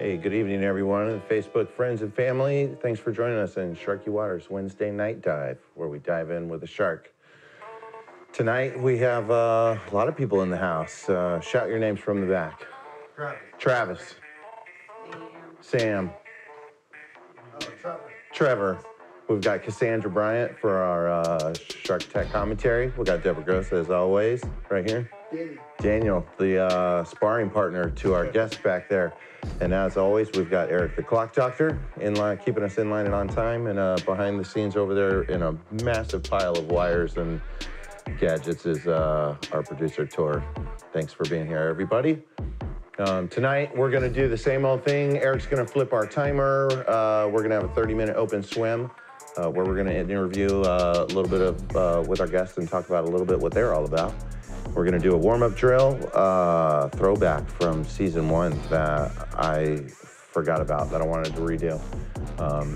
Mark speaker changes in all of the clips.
Speaker 1: Hey, good evening, everyone. Facebook friends and family. Thanks for joining us in Sharky Waters Wednesday Night Dive, where we dive in with a shark. Tonight, we have a lot of people in the house. Shout your names from the back. Travis. Sam. Trevor. We've got Cassandra Bryant for our Shark Attack commentary. We've got Deborah Gross, as always, right here. Daniel, the sparring partner to our guest back there. And as always, we've got Eric, the clock doctor, in line, keeping us in line and on time. And behind the scenes over there in a massive pile of wires and gadgets is our producer, Tor. Thanks for being here, everybody. Tonight, we're going to do the same old thing. Eric's going to flip our timer. We're going to have a 30-minute open swim where we're going to interview a little bit of with our guests and talk about a little bit what they're all about. We're going to do a warm-up drill, throwback from season 1 that I forgot about, that I wanted to redo.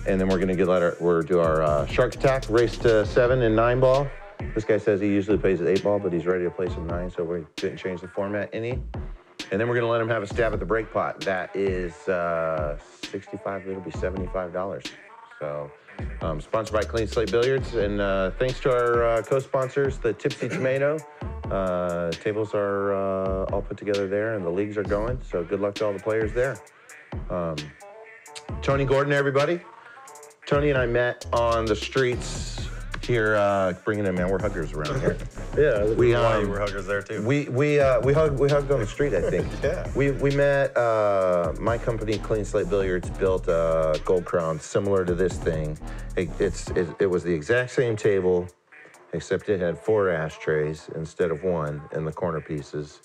Speaker 1: And then we're going to do our Shark Attack race to 7 and 9 ball. This guy says he usually plays at 8 ball, but he's ready to play some 9, so we didn't change the format any. And then we're going to let him have a stab at the break pot. That is $65, it'll be $75. So, sponsored by Clean Slate Billiards. And thanks to our co-sponsors, the Tipsy Tomato. Tables are all put together there, and the leagues are going. So good luck to all the players there. Tony Gordon, everybody. Tony and I met on the streets here, bringing in, man, we're huggers around here.
Speaker 2: Yeah, we were huggers there too.
Speaker 1: We hugged on the street, I think.
Speaker 2: Yeah.
Speaker 1: We met, my company, Clean Slate Billiards, built a Gold Crown similar to this thing. It was the exact same table, except it had 4 ashtrays instead of 1 in the corner pieces.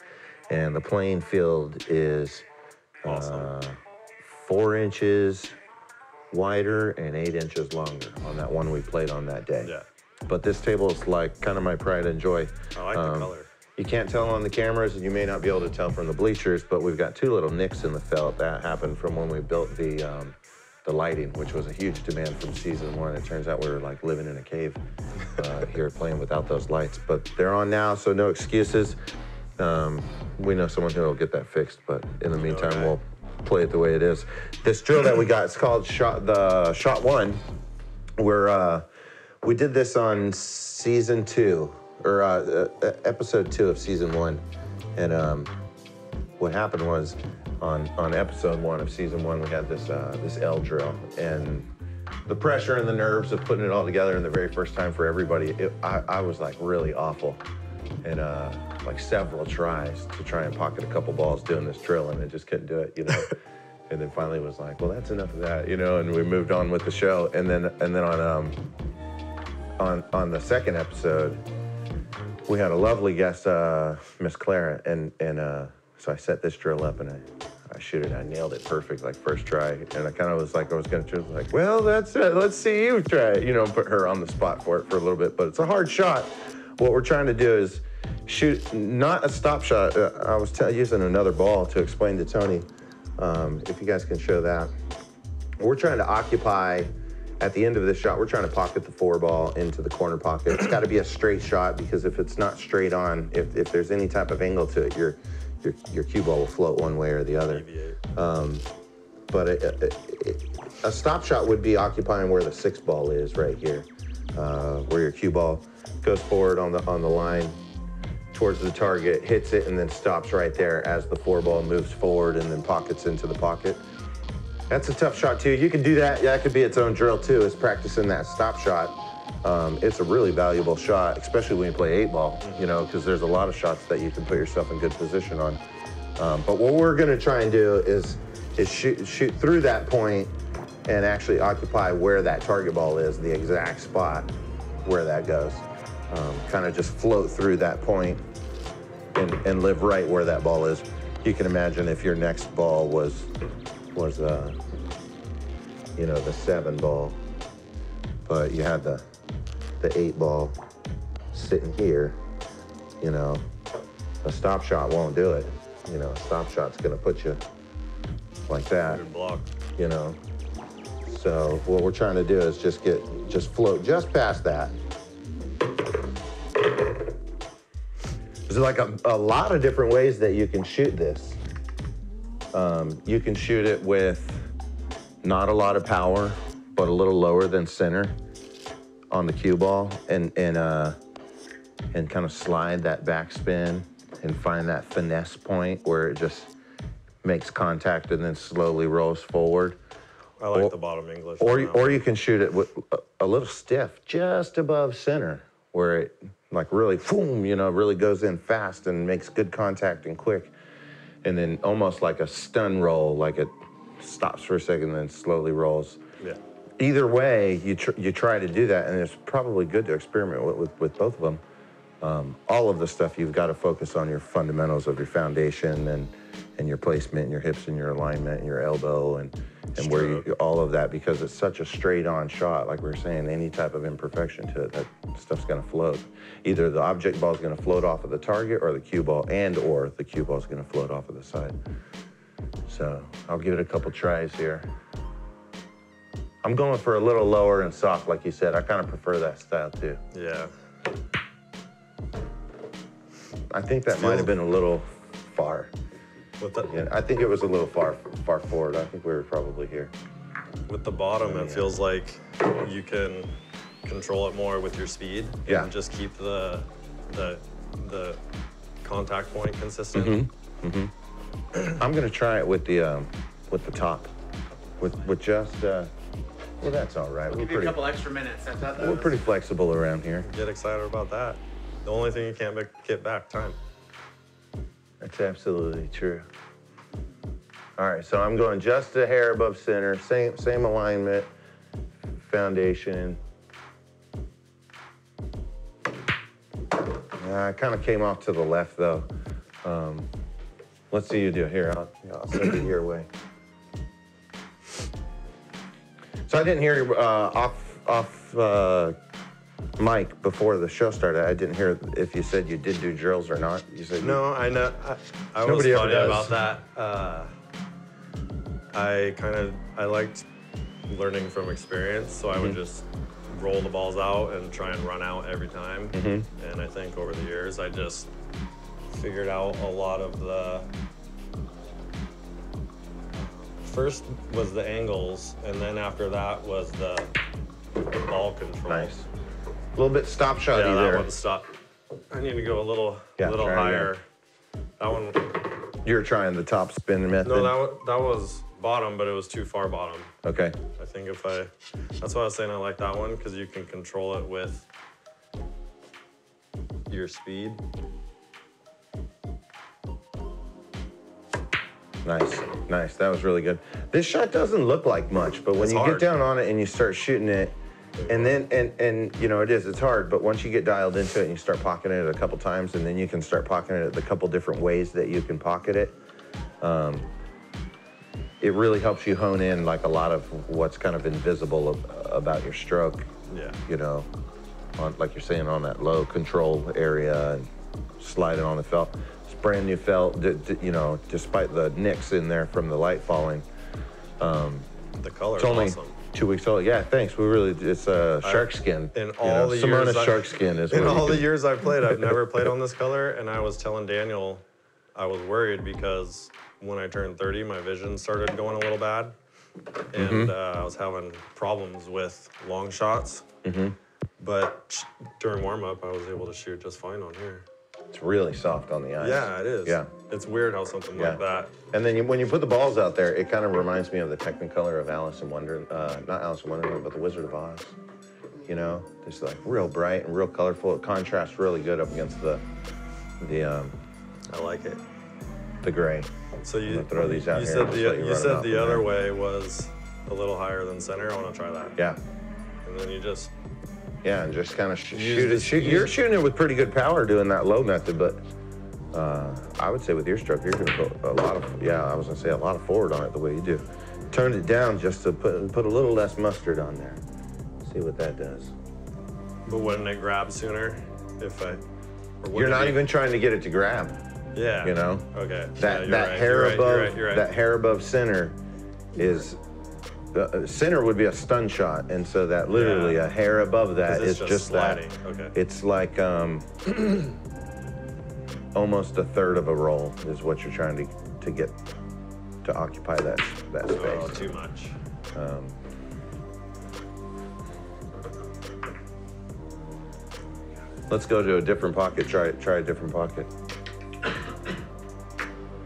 Speaker 1: And the playing field is
Speaker 2: awesome.
Speaker 1: 4 inches wider and 8 inches longer on that one we played on that day.
Speaker 2: Yeah.
Speaker 1: But this table is like kind of my pride and joy.
Speaker 2: I like the color.
Speaker 1: You can't tell on the cameras, and you may not be able to tell from the bleachers, but we've got 2 little nicks in the felt. That happened from when we built the lighting, which was a huge demand from season 1. It turns out we were like living in a cave here playing without those lights. But they're on now, so no excuses. We know someone who will get that fixed, but in the meantime, we'll play it the way it is. This drill that we got, it's called Shot 1. We did this on season 2, or episode 2 of season 1. And what happened was on episode 1 of season 1, we had this L drill, and the pressure and the nerves of putting it all together in the very first time for everybody, I was like really awful. And like several tries to try and pocket a couple balls doing this drill, and I just couldn't do it, you know. And then finally was like, well, that's enough of that, you know, and we moved on with the show. And then on the second episode, we had a lovely guest, Miss Clara, and so I set this drill up and I shoot it. I nailed it perfect, like first try. And I kind of was like, I was going to like, well, that's it. Let's see you try it, you know, put her on the spot for it for a little bit. But it's a hard shot. What we're trying to do is shoot, not a stop shot. I was using another ball to explain to Tony, if you guys can show that. We're trying to occupy, at the end of this shot, we're trying to pocket the 4 ball into the corner pocket. It's got to be a straight shot, because if it's not straight on, if there's any type of angle to it, your cue ball will float one way or the other. But a stop shot would be occupying where the 6 ball is right here, where your cue ball goes forward on the line towards the target, hits it, and then stops right there as the 4 ball moves forward and then pockets into the pocket. That's a tough shot too. You can do that. That could be its own drill too, is practicing that stop shot. It's a really valuable shot, especially when you play 8 ball, you know, because there's a lot of shots that you can put yourself in good position on. But what we're gonna try and do is shoot through that point and actually occupy where that target ball is, the exact spot where that goes. Kind of just float through that point and live right where that ball is. You can imagine if your next ball was you know, the 7 ball, but you had the 8 ball sitting here, you know, a stop shot won't do it. You know, a stop shot's gonna put you like that, you know. So what we're trying to do is just float just past that. There's like a lot of different ways that you can shoot this. You can shoot it with not a lot of power, but a little lower than center on the cue ball, and kind of slide that backspin and find that finesse point where it just makes contact and then slowly rolls forward.
Speaker 2: I like the bottom English.
Speaker 1: Or you can shoot it with a little stiff, just above center, where it like really, boom, you know, really goes in fast and makes good contact and quick. And then almost like a stun roll, like it stops for a second and then slowly rolls.
Speaker 2: Yeah.
Speaker 1: Either way, you try to do that, and it's probably good to experiment with both of them. All of the stuff, you've got to focus on your fundamentals of your foundation and your placement, and your hips and your alignment and your elbow and where you, all of that, because it's such a straight-on shot. Like we were saying, any type of imperfection to it, that stuff's going to float. Either the object ball is going to float off of the target, or the cue ball, or the cue ball is going to float off of the side. So I'll give it a couple tries here. I'm going for a little lower and soft, like you said. I kind of prefer that style too.
Speaker 2: Yeah.
Speaker 1: I think that might have been a little far. Yeah, I think it was a little far forward. I think we were probably here.
Speaker 2: With the bottom, it feels like you can control it more with your speed.
Speaker 1: Yeah.
Speaker 2: And just keep the contact point consistent.
Speaker 1: I'm gonna try it with the top, with just. Well, that's all right.
Speaker 3: We'll give you a couple extra minutes.
Speaker 1: We're pretty flexible around here.
Speaker 2: Get excited about that. The only thing you can't get back, time.
Speaker 1: That's absolutely true. All right, so I'm going just a hair above center, same alignment, foundation. I kind of came off to the left though. Let's see you do it here. I'll send it your way. So I didn't hear you off mic before the show started. I didn't hear if you said you did do drills or not. You said
Speaker 2: no. I know. I was funny about that. I liked learning from experience, so I would just roll the balls out and try and run out every time. And I think over the years, I just figured out a lot of the. First was the angles, and then after that was the ball control.
Speaker 1: Nice. A little bit stop shot
Speaker 2: there.
Speaker 1: there.
Speaker 2: That one stop. I need to go a little higher. That one.
Speaker 1: You're trying the top spin method?
Speaker 2: No, that was bottom, but it was too far bottom.
Speaker 1: Okay.
Speaker 2: I think that's why I was saying I like that one, because you can control it with your speed.
Speaker 1: Nice. That was really good. This shot doesn't look like much, but when you get down on it and you start shooting it, and then and you know it's hard, but once you get dialed into it and you start pocketing it a couple times, and then you can start pocketing it the couple different ways that you can pocket it, it really helps you hone in like a lot of what's kind of invisible about your stroke.
Speaker 2: Yeah.
Speaker 1: You know, like you're saying, on that low control area and sliding on the felt. Brand new felt, you know, despite the nicks in there from the light falling.
Speaker 2: The color is
Speaker 1: only
Speaker 2: awesome.
Speaker 1: 2 weeks old. Yeah, thanks. It's shark skin.
Speaker 2: In all the
Speaker 1: Simona
Speaker 2: years,
Speaker 1: shark skin is.
Speaker 2: In all the years I've played, I've never played on this color, and I was telling Daniel, I was worried because when I turned 30, my vision started going a little bad, and I was having problems with long shots. But during warm up, I was able to shoot just fine on here.
Speaker 1: It's really soft on the eyes.
Speaker 2: Yeah, it is.
Speaker 1: Yeah.
Speaker 2: It's weird how something like that.
Speaker 1: And then when you put the balls out there, it kind of reminds me of the Technicolor of Alice in Wonderland, not Alice in Wonderland, but the Wizard of Oz. You know, just like real bright and real colorful. It contrasts really good up against the
Speaker 2: I like it.
Speaker 1: The gray.
Speaker 2: So you
Speaker 1: throw these out
Speaker 2: you
Speaker 1: here.
Speaker 2: You said the other way was a little higher than center. I want to try that.
Speaker 1: Yeah.
Speaker 2: And then you just.
Speaker 1: Yeah, and just kind of shoot it. You're shooting it with pretty good power doing that low method, but I would say with your stroke, you're going to put a lot of, I was going to say a lot of forward on it the way you do. Turn it down just to put a little less mustard on there. See what that does.
Speaker 2: But wouldn't it grab sooner
Speaker 1: You're not even trying to get it to grab.
Speaker 2: Yeah.
Speaker 1: You know?
Speaker 2: Okay.
Speaker 1: That hair above center is. Center would be a stun shot, and so that literally a hair above that is just sliding.
Speaker 2: Okay.
Speaker 1: It's like almost a third of a roll is what you're trying to get to occupy that space.
Speaker 2: Oh, too much.
Speaker 1: Let's go to a different pocket. Try a different pocket.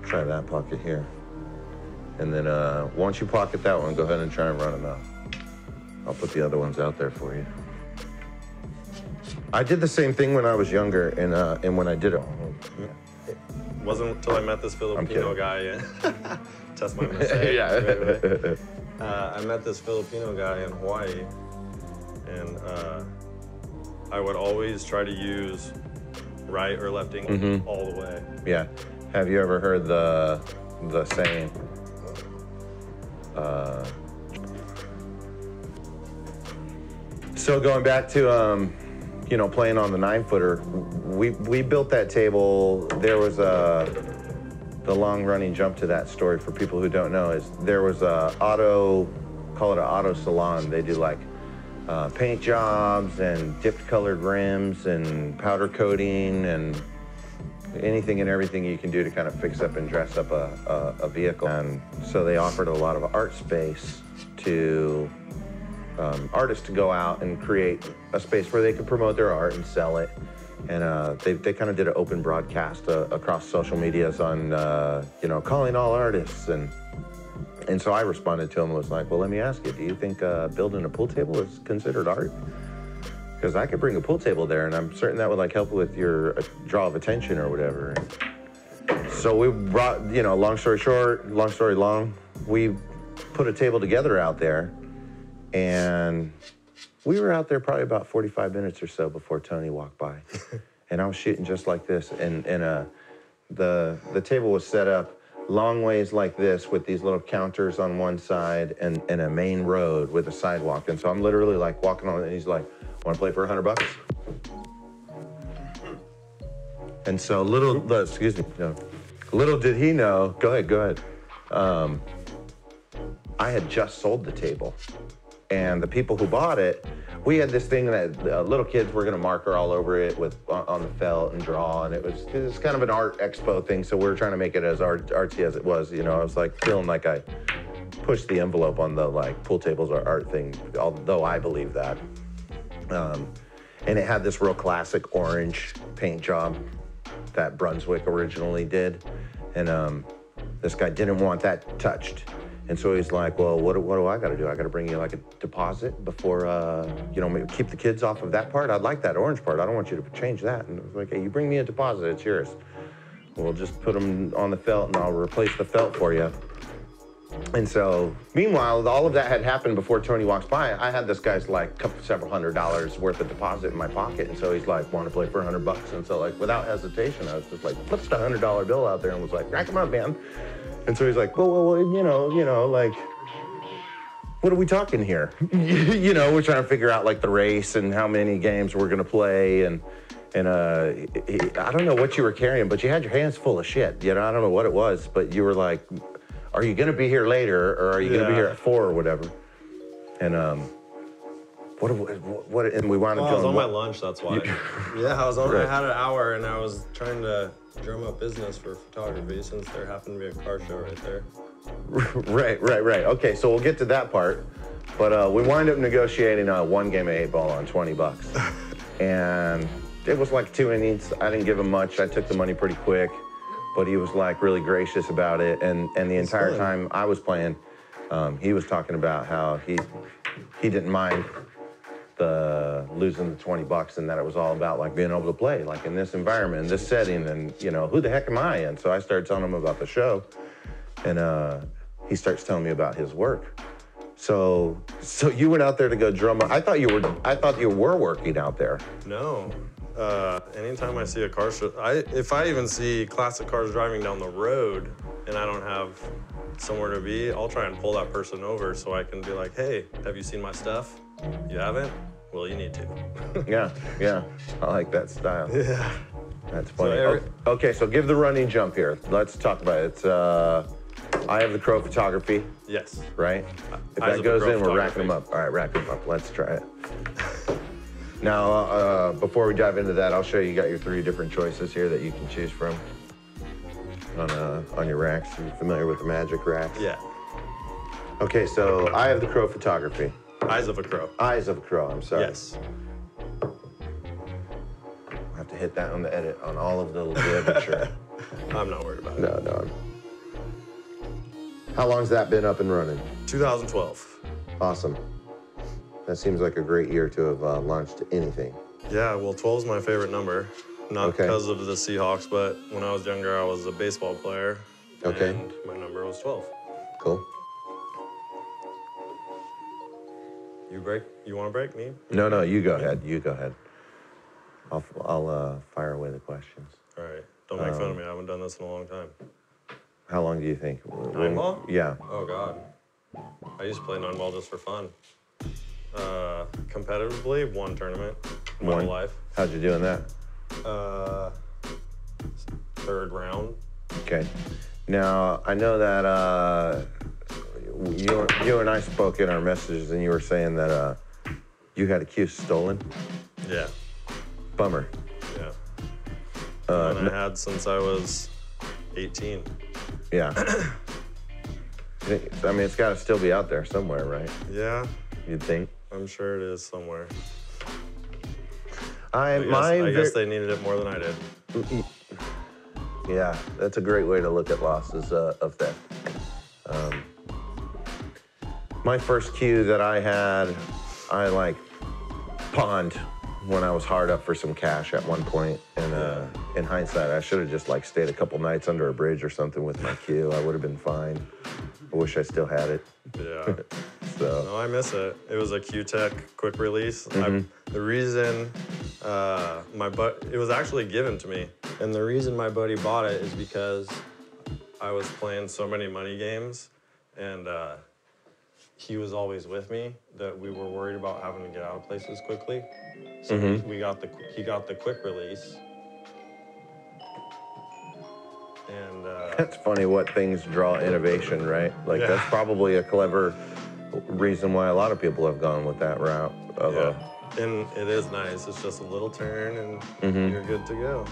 Speaker 1: Try that pocket here. And then once you pocket that one, go ahead and try and run them out. I'll put the other ones out there for you. I did the same thing when I was younger, and when I did it.
Speaker 2: It wasn't until I met this Filipino guy. Test my mistake.
Speaker 1: Yeah.
Speaker 2: Right. I met this Filipino guy in Hawaii, and I would always try to use right or lefting all the way.
Speaker 1: Yeah. Have you ever heard the saying? So going back to you know, playing on the 9-footer, we built that table. There was the long-running jump to that story for people who don't know is there was call it an auto salon. They do like paint jobs and dipped colored rims and powder coating and anything and everything you can do to kind of fix up and dress up a vehicle. And so they offered a lot of art space to artists to go out and create a space where they could promote their art and sell it. And they kind of did an open broadcast across social medias on, you know, calling all artists. And so I responded to him and was like, well, let me ask you, do you think building a pool table is considered art? Because I could bring a pool table there, and I'm certain that would like help with your draw of attention or whatever. So we brought, you know, long story short, long story long, we put a table together out there, and we were out there probably about 45 minutes or so before Tony walked by. And I was shooting just like this, and the table was set up long ways like this with these little counters on one side and a main road with a sidewalk. And so I'm literally like walking on it, and he's like, want to play for $100? And so little did he know, go ahead. I had just sold the table. And the people who bought it, we had this thing that little kids were gonna marker all over it on the felt and draw, and it was kind of an art expo thing, so we were trying to make it as artsy as it was, you know. I was like feeling like I pushed the envelope on the like pool tables are art thing, although I believe that. And it had this real classic orange paint job that Brunswick originally did. And this guy didn't want that touched. And so he's like, well, what do I gotta do? I gotta bring you like a deposit before, you know, maybe keep the kids off of that part. I'd like that orange part. I don't want you to change that. And I was like, hey, you bring me a deposit, it's yours. We'll just put them on the felt and I'll replace the felt for you. And so, meanwhile, all of that had happened before Tony walks by. I had this guy's like several $100s worth of deposit in my pocket. And so he's like, want to play for $100? And so like, without hesitation, I was just like, puts the $100 bill out there and was like, rack him up, man. And so he's like, well, you know, like, what are we talking here? You know, we're trying to figure out like the race and how many games we're gonna play, and I don't know what you were carrying, but you had your hands full of shit. You know, I don't know what it was, but you were like, are you gonna be here later, or are you gonna be here at 4 or whatever? And what? And we wound up doing.
Speaker 2: I was on my lunch, that's why. Yeah, I was on. Right. I had an hour, and I was trying to drum up business for photography since there happened to be a car show right there.
Speaker 1: Right. Okay, so we'll get to that part, but we wind up negotiating one game of 8-ball on $20, and it was like 2 innings. I didn't give him much. I took the money pretty quick, but he was like really gracious about it, and the entire time I was playing, he was talking about how he didn't mind losing the $20 and that it was all about like being able to play like in this environment, in this setting, and you know, who the heck am I? And so I started telling him about the show, and he starts telling me about his work. So you went out there to go drum up. I thought you were working out there.
Speaker 2: No. Anytime I see a car show, if I even see classic cars driving down the road and I don't have somewhere to be, I'll try and pull that person over so I can be like, hey, have you seen my stuff? You haven't? Well, you need to. Yeah. I like that style. Yeah.
Speaker 1: That's funny. Okay, so give the running jump here. Let's talk about it. It's Eye of the Crow photography.
Speaker 2: Yes.
Speaker 1: Right? If that goes in, we're racking them up. All right, rack them up. Let's try it. Now, before we dive into that, I'll show you got your 3 different choices here that you can choose from. on your racks. Are you familiar with the magic racks?
Speaker 2: Yeah.
Speaker 1: Okay, so Eye of the Crow photography.
Speaker 2: Eyes of a Crow.
Speaker 1: Eyes of a Crow, I'm sorry.
Speaker 2: Yes.
Speaker 1: I'll have to hit that on the edit on all of the I'm sure.
Speaker 2: I'm not worried about it.
Speaker 1: No. How long's that been up and running?
Speaker 2: 2012.
Speaker 1: Awesome. That seems like a great year to have launched anything.
Speaker 2: Yeah, well, 12 is my favorite number. Not
Speaker 1: Okay.
Speaker 2: because of the Seahawks, but when I was younger, I was a baseball player.
Speaker 1: Okay.
Speaker 2: And my number was 12.
Speaker 1: Cool.
Speaker 2: You want to break me?
Speaker 1: No, you go ahead. You go ahead. I'll fire away the questions.
Speaker 2: All right. Don't make fun of me. I haven't done this in a long time.
Speaker 1: How long do you think?
Speaker 2: Nine ball?
Speaker 1: Yeah.
Speaker 2: Oh, God. I used to play nine ball just for fun. Competitively, one tournament in my whole life.
Speaker 1: How'd you do in that?
Speaker 2: Third round.
Speaker 1: Okay. Now, I know that you and I spoke in our messages, and you were saying that you had a cue stolen.
Speaker 2: Yeah.
Speaker 1: Bummer.
Speaker 2: Yeah. One I had since I was 18.
Speaker 1: Yeah. I mean, it's got to still be out there somewhere, right?
Speaker 2: Yeah.
Speaker 1: You'd think.
Speaker 2: I'm sure it is somewhere.
Speaker 1: I
Speaker 2: guess they needed it more than I did.
Speaker 1: Yeah, that's a great way to look at losses of theft. My first cue that I had, I like pawned when I was hard up for some cash at one point. And in hindsight, I should have just like stayed a couple nights under a bridge or something with my cue. I would have been fine. I wish I still had it.
Speaker 2: Yeah.
Speaker 1: So.
Speaker 2: No, I miss it. It was a Q-Tech quick release. The reason it was actually given to me. And the reason my buddy bought it is because I was playing so many money games, and he was always with me that we were worried about having to get out of places quickly. So he got the quick release. And
Speaker 1: That's funny what things draw innovation, right? Like that's probably a clever reason why a lot of people have gone with that route.
Speaker 2: And it is nice. It's just a little turn, and you're good to go.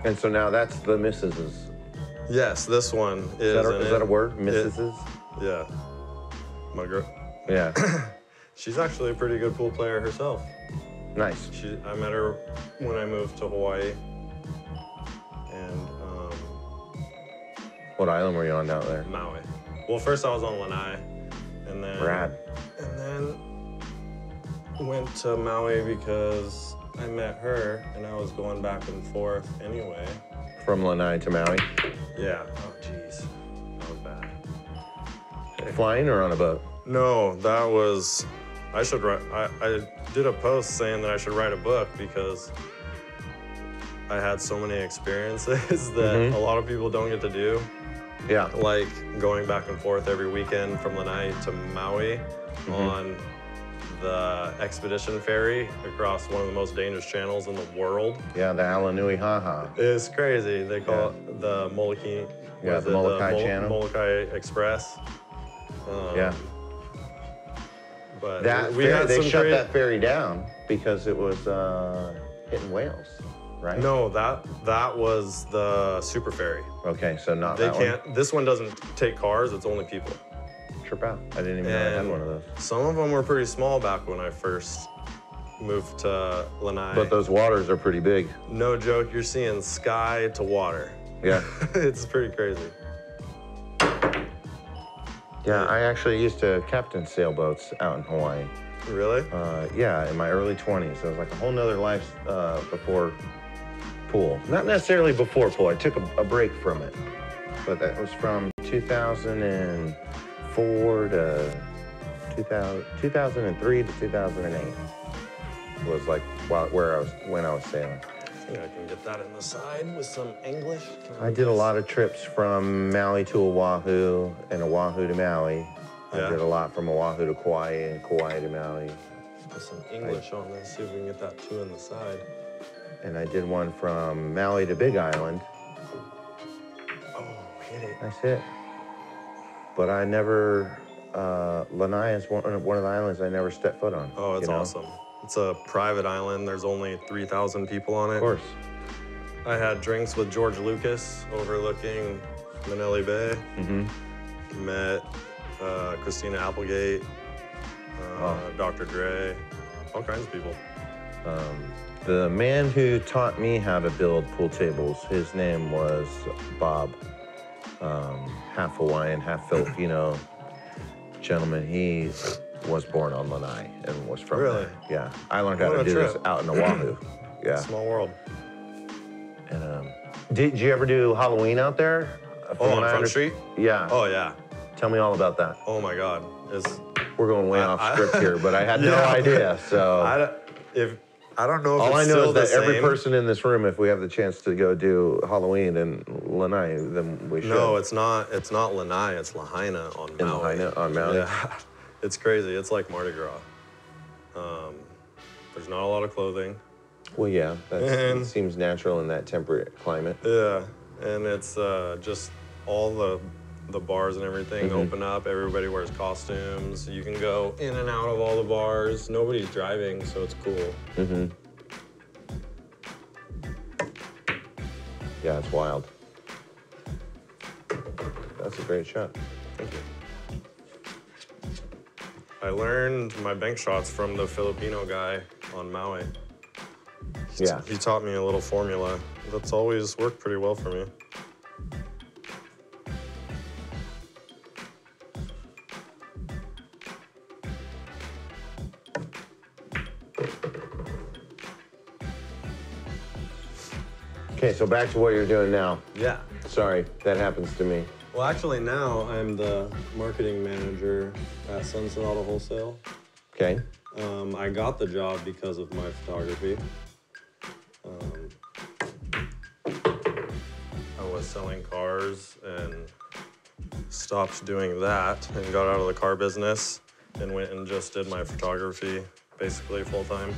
Speaker 1: And so now that's the Mrs.'s.
Speaker 2: Yes, this one is.
Speaker 1: Is that a word? Mrs.'s?
Speaker 2: Yeah. My girl.
Speaker 1: Yeah.
Speaker 2: She's actually a pretty good pool player herself.
Speaker 1: Nice.
Speaker 2: I met her when I moved to Hawaii. And
Speaker 1: what island were you on down there?
Speaker 2: Maui. Well, first I was on Lanai, and then
Speaker 1: Rad.
Speaker 2: And then went to Maui because I met her, and I was going back and forth anyway.
Speaker 1: From Lanai to Maui?
Speaker 2: Yeah. Oh, jeez. That was bad.
Speaker 1: Flying or on a boat?
Speaker 2: No, that was. I should write. I did a post saying that I should write a book because I had so many experiences that a lot of people don't get to do.
Speaker 1: Yeah.
Speaker 2: Like going back and forth every weekend from Lanai to Maui on the expedition ferry across one of the most dangerous channels in the world.
Speaker 1: Yeah, the Alanui Haha.
Speaker 2: It's crazy. They call it the Molokai.
Speaker 1: Yeah, the Molokai Channel.
Speaker 2: Molokai Express.
Speaker 1: Yeah.
Speaker 2: But
Speaker 1: they shut that ferry down because it was hitting whales, right?
Speaker 2: No, that was the super ferry.
Speaker 1: Okay, so not
Speaker 2: They
Speaker 1: that
Speaker 2: can't.
Speaker 1: one.
Speaker 2: This one doesn't take cars. It's only people.
Speaker 1: Trip out. I didn't even know I had one of those.
Speaker 2: Some of them were pretty small back when I first moved to Lanai.
Speaker 1: But those waters are pretty big.
Speaker 2: No joke, you're seeing sky to water.
Speaker 1: Yeah.
Speaker 2: It's pretty crazy.
Speaker 1: Yeah, I actually used to captain sailboats out in Hawaii.
Speaker 2: Really?
Speaker 1: Yeah, in my early 20s. So it was like a whole nother life before pool. Not necessarily before pool. I took a break from it. But that was from 2004 to 2003 to 2008. Was like when I was sailing.
Speaker 2: I think I can get that in the side with some English.
Speaker 1: I did a lot of trips from Maui to Oahu and Oahu to Maui.
Speaker 2: Yeah.
Speaker 1: I did a lot from Oahu to Kauai and Kauai to Maui.
Speaker 2: Put some English on this, see if we can get that two in the side.
Speaker 1: And I did one from Maui to Big Island.
Speaker 2: Oh, hit it.
Speaker 1: Nice hit. But I never, Lanai is one of the islands I never stepped foot on.
Speaker 2: Oh, it's awesome. It's a private island. There's only 3,000 people on it.
Speaker 1: Of
Speaker 2: I had drinks with George Lucas overlooking Manili Bay. Met Christina Applegate, Dr. Dre, all kinds of people.
Speaker 1: The man who taught me how to build pool tables, his name was Bob. Half Hawaiian, half Filipino gentleman. He was born on Lanai and was from
Speaker 2: Really?
Speaker 1: there. Yeah. I learned how
Speaker 2: What
Speaker 1: to
Speaker 2: a
Speaker 1: do this
Speaker 2: trip.
Speaker 1: out in Oahu. Yeah.
Speaker 2: Small world.
Speaker 1: And did you ever do Halloween out there?
Speaker 2: Oh, on Front Street?
Speaker 1: Yeah.
Speaker 2: Oh, yeah.
Speaker 1: Tell me all about that.
Speaker 2: Oh, my God.
Speaker 1: We're going way off script here, but I had no idea. So
Speaker 2: I don't know if
Speaker 1: all I
Speaker 2: it's
Speaker 1: know
Speaker 2: still
Speaker 1: is that
Speaker 2: the
Speaker 1: every
Speaker 2: same.
Speaker 1: person in this room, if we have the chance to go do Halloween in Lanai, then we should.
Speaker 2: No, it's not. It's not Lanai. It's Lahaina on Maui.
Speaker 1: In Lahaina on Maui?
Speaker 2: Yeah, it's crazy. It's like Mardi Gras. There's not a lot of clothing.
Speaker 1: Well, yeah, that seems natural in that temperate climate.
Speaker 2: Yeah, and it's just all the bars and everything open up. Everybody wears costumes. You can go in and out of all the bars. Nobody's driving, so it's cool.
Speaker 1: Yeah, it's wild. That's a great shot. Thank you.
Speaker 2: I learned my bank shots from the Filipino guy on Maui.
Speaker 1: Yeah.
Speaker 2: He taught me a little formula that's always worked pretty well for me.
Speaker 1: Okay, so back to what you're doing now.
Speaker 2: Yeah.
Speaker 1: Sorry, that happens to me.
Speaker 2: Well, actually, now I'm the marketing manager at Sunset Auto Wholesale.
Speaker 1: Okay.
Speaker 2: I got the job because of my photography. I was selling cars and stopped doing that and got out of the car business and went and just did my photography basically full time.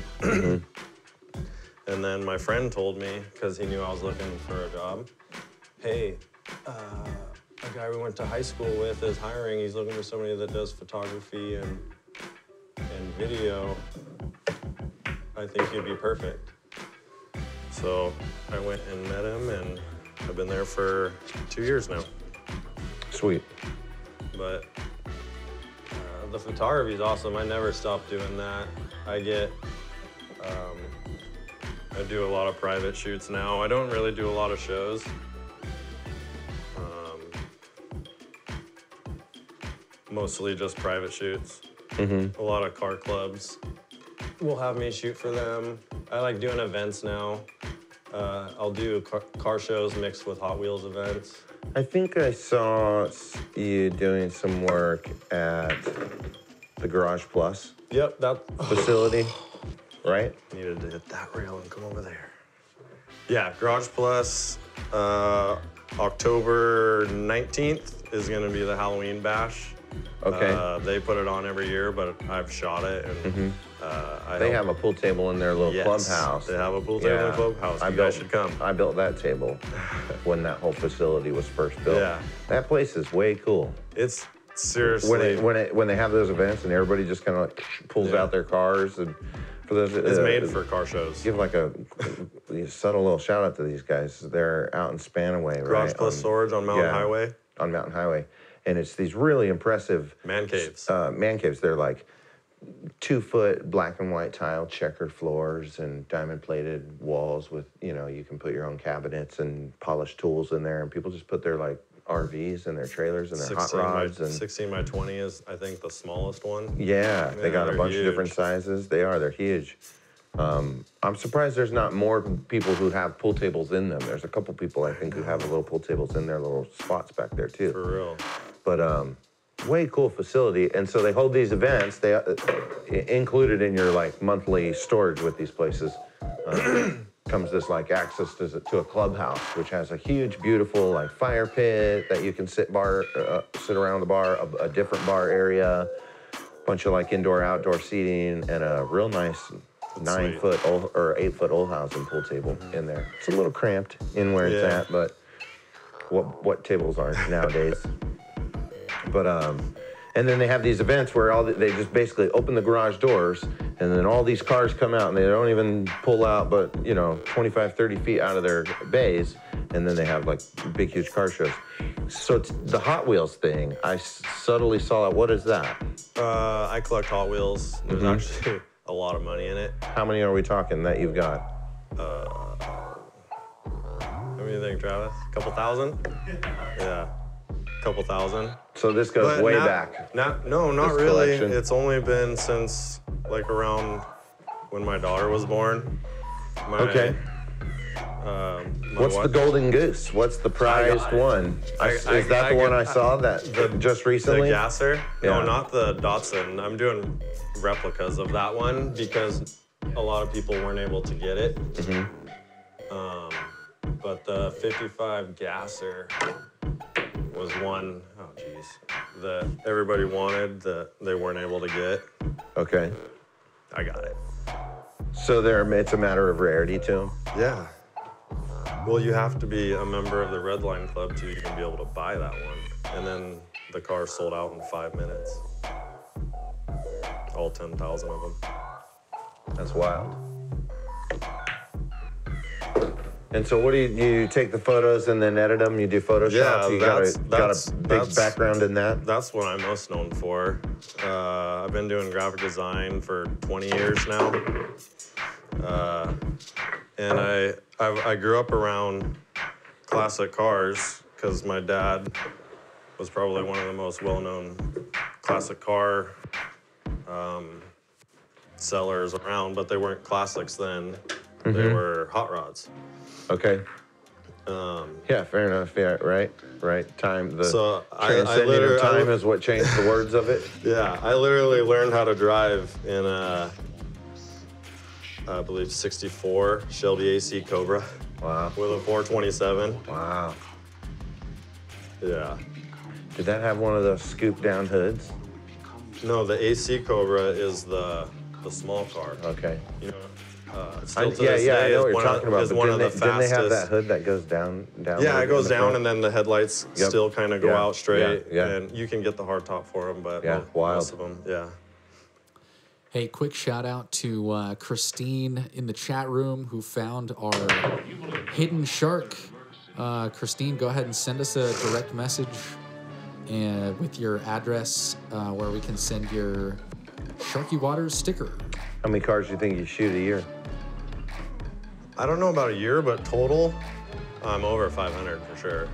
Speaker 2: And then my friend told me, because he knew I was looking for a job, hey, a guy we went to high school with is hiring. He's looking for somebody that does photography and video. I think he'd be perfect. So I went and met him, and I've been there for 2 years now.
Speaker 1: Sweet.
Speaker 2: But the photography is awesome. I never stopped doing that. I do a lot of private shoots now. I don't really do a lot of shows. Mostly just private shoots. A lot of car clubs will have me shoot for them. I like doing events now. I'll do car shows mixed with Hot Wheels events.
Speaker 1: I think I saw you doing some work at the Garage Plus
Speaker 2: Yep, that
Speaker 1: facility, right?
Speaker 2: needed to hit that rail and come over there. Yeah, Garage Plus, October 19th is gonna be the Halloween bash.
Speaker 1: Okay.
Speaker 2: They put it on every year, but I've shot it, and
Speaker 1: They have a pool table in their little clubhouse.
Speaker 2: They have a pool table and clubhouse. You guys should come.
Speaker 1: I built that table when that whole facility was first built.
Speaker 2: Yeah.
Speaker 1: That place is way cool.
Speaker 2: It's seriously.
Speaker 1: When they have those events and everybody just kind of like pulls out their cars, and for those
Speaker 2: It's made for car shows.
Speaker 1: give like a subtle little shout out to these guys. They're out in Spanaway,
Speaker 2: Garage
Speaker 1: right?
Speaker 2: Plus Storage on Mountain Highway.
Speaker 1: On Mountain Highway, and it's these really impressive
Speaker 2: Man caves.
Speaker 1: Man caves. They're like 2-foot black and white tile checkered floors and diamond plated walls with, you can put your own cabinets and polished tools in there, and people just put their like RVs and their trailers and their hot rods. And
Speaker 2: 16 by 20 is, I think, the smallest one.
Speaker 1: yeah, they got a
Speaker 2: they're
Speaker 1: bunch of different
Speaker 2: huge.
Speaker 1: sizes. They're huge. I'm surprised there's not more people who have pool tables in them. There's a couple people I think who have little pool tables in their little spots back there too.
Speaker 2: For real.
Speaker 1: But way cool facility. And so they hold these events. They included in your like monthly storage with these places comes this like access to a clubhouse, which has a huge, beautiful like fire pit that you can sit around the bar, a different bar area, bunch of like indoor outdoor seating, and a real nice 9-foot or 8-foot old house and pool table in there. It's a little cramped in where it's at, but what tables aren't nowadays? But And then they have these events where they just basically open the garage doors, and then all these cars come out, and they don't even pull out, but 25, 30 feet out of their bays, and then they have like big, huge car shows. So it's the Hot Wheels thing. I subtly saw it. What is that?
Speaker 2: I collect Hot Wheels. There's actually a lot of money in it.
Speaker 1: How many are we talking that you've got?
Speaker 2: What do you think, Travis? A couple thousand? Yeah, a couple thousand.
Speaker 1: So this goes way back.
Speaker 2: No, not
Speaker 1: This
Speaker 2: really.
Speaker 1: collection.
Speaker 2: It's only been since like around when my daughter was born.
Speaker 1: Okay. What's the golden goose? What's the prized one? Is that the one I saw just recently?
Speaker 2: The Gasser?
Speaker 1: Yeah.
Speaker 2: No, not the Datsun. I'm doing replicas of that one because a lot of people weren't able to get it. But the 55 Gasser was one, oh geez, that everybody wanted that they weren't able to get.
Speaker 1: Okay.
Speaker 2: I got it.
Speaker 1: So it's a matter of rarity to them?
Speaker 2: Yeah. Well, you have to be a member of the Red Line Club to even be able to buy that one. And then the car sold out in 5 minutes. All 10,000 of them.
Speaker 1: That's wild. And so what do you take the photos and then edit them? You do Photoshop?
Speaker 2: Yeah,
Speaker 1: so you got a big background in that?
Speaker 2: That's what I'm most known for. I've been doing graphic design for 20 years now. And I grew up around classic cars because my dad was probably one of the most well-known classic car sellers around, but they weren't classics then. They were hot rods.
Speaker 1: Okay. Yeah, fair enough. Yeah, right. Time. The
Speaker 2: So
Speaker 1: transcending of time is what changed the words of it.
Speaker 2: Yeah, I literally learned how to drive in a, I believe, 64 Shelby AC Cobra.
Speaker 1: Wow.
Speaker 2: With a 427.
Speaker 1: Wow.
Speaker 2: Yeah.
Speaker 1: Did that have one of those scoop down hoods?
Speaker 2: No, the AC Cobra is the small car.
Speaker 1: Okay.
Speaker 2: You know,
Speaker 1: I know what you're talking about. But didn't they have that hood that goes down?
Speaker 2: Yeah, it goes down, and then the headlights still kind of go out straight.
Speaker 1: Yeah.
Speaker 2: And you can get the hardtop for them, but most of them,
Speaker 3: Hey, quick shout out to Christine in the chat room who found our hidden shark. Christine, go ahead and send us a direct message with your address where we can send your Sharky Waters sticker.
Speaker 1: How many cars do you think you shoot a year?
Speaker 2: I don't know about a year, but total, I'm over 500 for sure.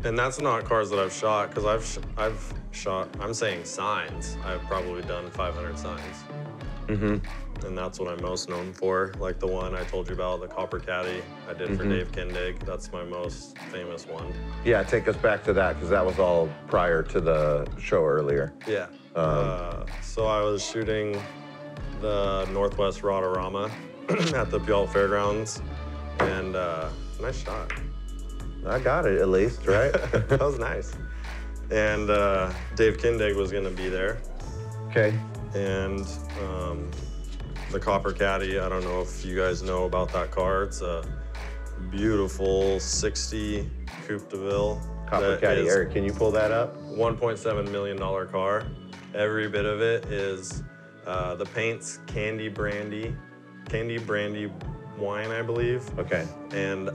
Speaker 2: And that's not cars that I've shot, because I've shot, I'm saying signs. I've probably done 500 signs. And that's what I'm most known for. Like the one I told you about, the Copper Caddy I did for Dave Kindig. That's my most famous one.
Speaker 1: Yeah, take us back to that, because that was all prior to the show earlier.
Speaker 2: Yeah. So I was shooting the Northwest Rotorama at the Puyallup Fairgrounds, and nice shot.
Speaker 1: I got it at least, right?
Speaker 2: That was nice. And Dave Kindig was gonna be there.
Speaker 1: Okay.
Speaker 2: And the Copper Caddy, I don't know if you guys know about that car. It's a beautiful 60 Coupe de Ville.
Speaker 1: Copper Caddy, Eric, can you pull that up?
Speaker 2: $1.7 million car. Every bit of it is the paint's candy brandy wine, I believe.
Speaker 1: Okay.
Speaker 2: And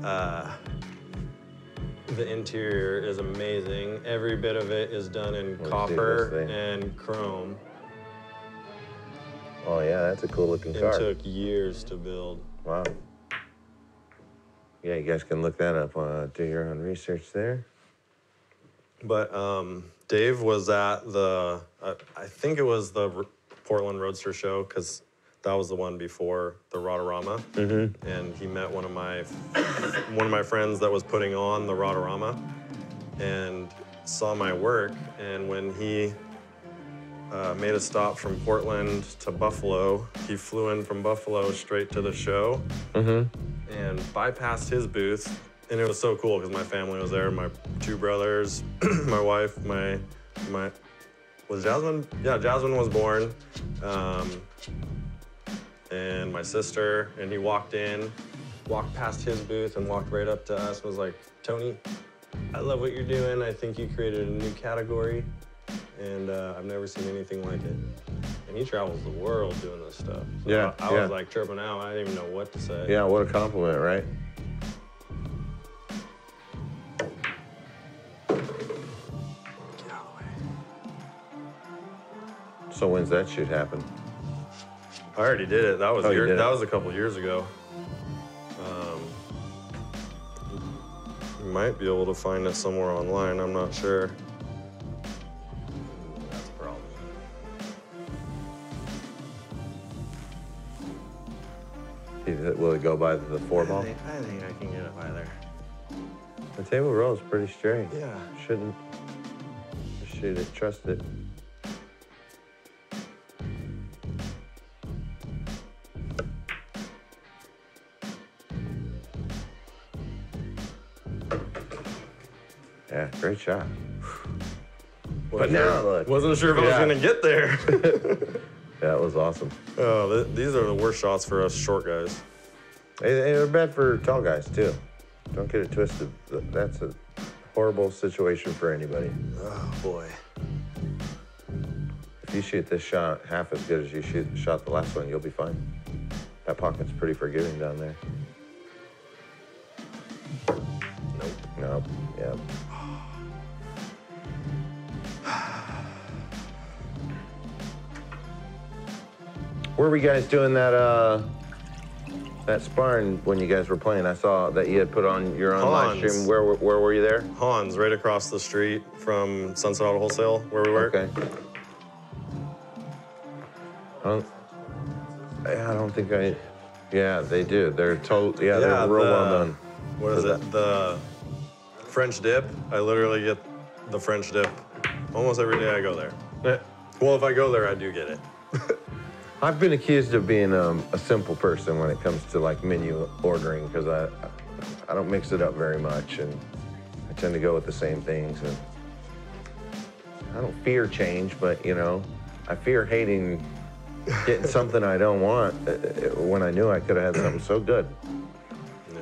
Speaker 2: the interior is amazing. Every bit of it is done in copper and chrome.
Speaker 1: Oh yeah, that's a cool looking car.
Speaker 2: It took years to build.
Speaker 1: Wow. Yeah, you guys can look that up, do your own research there.
Speaker 2: But Dave was at the, I think it was the Portland Roadster Show, because that was the one before the Rotorama. And he met one of my friends that was putting on the Rotorama and saw my work. And when he made a stop from Portland to Buffalo, he flew in from Buffalo straight to the show and bypassed his booth. And it was so cool because my family was there, my two brothers, my wife, was Jasmine? Yeah, Jasmine was born. And my sister, and he walked past his booth and walked right up to us and was like, Tony, I love what you're doing. I think you created a new category, and I've never seen anything like it. And he travels the world doing this stuff. So
Speaker 1: Yeah,
Speaker 2: I was like tripping out. I didn't even know what to say.
Speaker 1: Yeah, what a compliment, right?
Speaker 2: Get out of the way.
Speaker 1: So when's that shit happen?
Speaker 2: I already did it. That was
Speaker 1: you did
Speaker 2: that
Speaker 1: it.
Speaker 2: was a couple years ago. You might be able to find it somewhere online. I'm not sure. That's a problem.
Speaker 1: Will it go by the 4-ball?
Speaker 2: I think I can get it by there.
Speaker 1: The table roll is pretty straight.
Speaker 2: Yeah.
Speaker 1: Shouldn't just shoot it, trust it. Yeah, great shot. But now look.
Speaker 2: Wasn't sure if I was gonna get there.
Speaker 1: That was awesome.
Speaker 2: Oh, these are the worst shots for us short guys.
Speaker 1: They're bad for tall guys too. Don't get it twisted. That's a horrible situation for anybody.
Speaker 2: Oh boy.
Speaker 1: If you shoot this shot half as good as you shot the last one, you'll be fine. That pocket's pretty forgiving down there.
Speaker 2: Nope.
Speaker 1: Nope. Yep. Where were you guys doing that sparring when you guys were playing? I saw that you had put on your own live
Speaker 2: Hans.
Speaker 1: stream. Where were you there?
Speaker 2: Hans, right across the street from Sunset Auto Wholesale, where we work.
Speaker 1: Okay. I don't think I. Yeah, they do. They're total. Yeah, they're real well done.
Speaker 2: What is it? The French dip. I literally get the French dip almost every day I go there. Well, if I go there, I do get it.
Speaker 1: I've been accused of being a simple person when it comes to like menu ordering because I don't mix it up very much and I tend to go with the same things and I don't fear change, but you know, I fear hating getting something I don't want when I knew I could have had something so good.
Speaker 2: Yeah.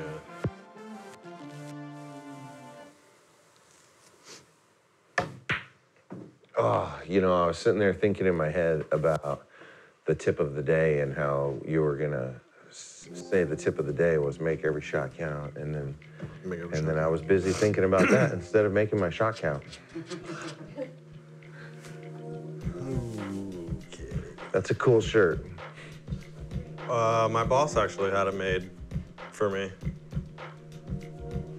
Speaker 1: Oh, you know, I was sitting there thinking in my head about the tip of the day and how you were gonna say the tip of the day was make every shot count, and then I was busy thinking about that instead of making my shot count.
Speaker 2: Okay.
Speaker 1: That's a cool shirt.
Speaker 2: My boss actually had it made for me.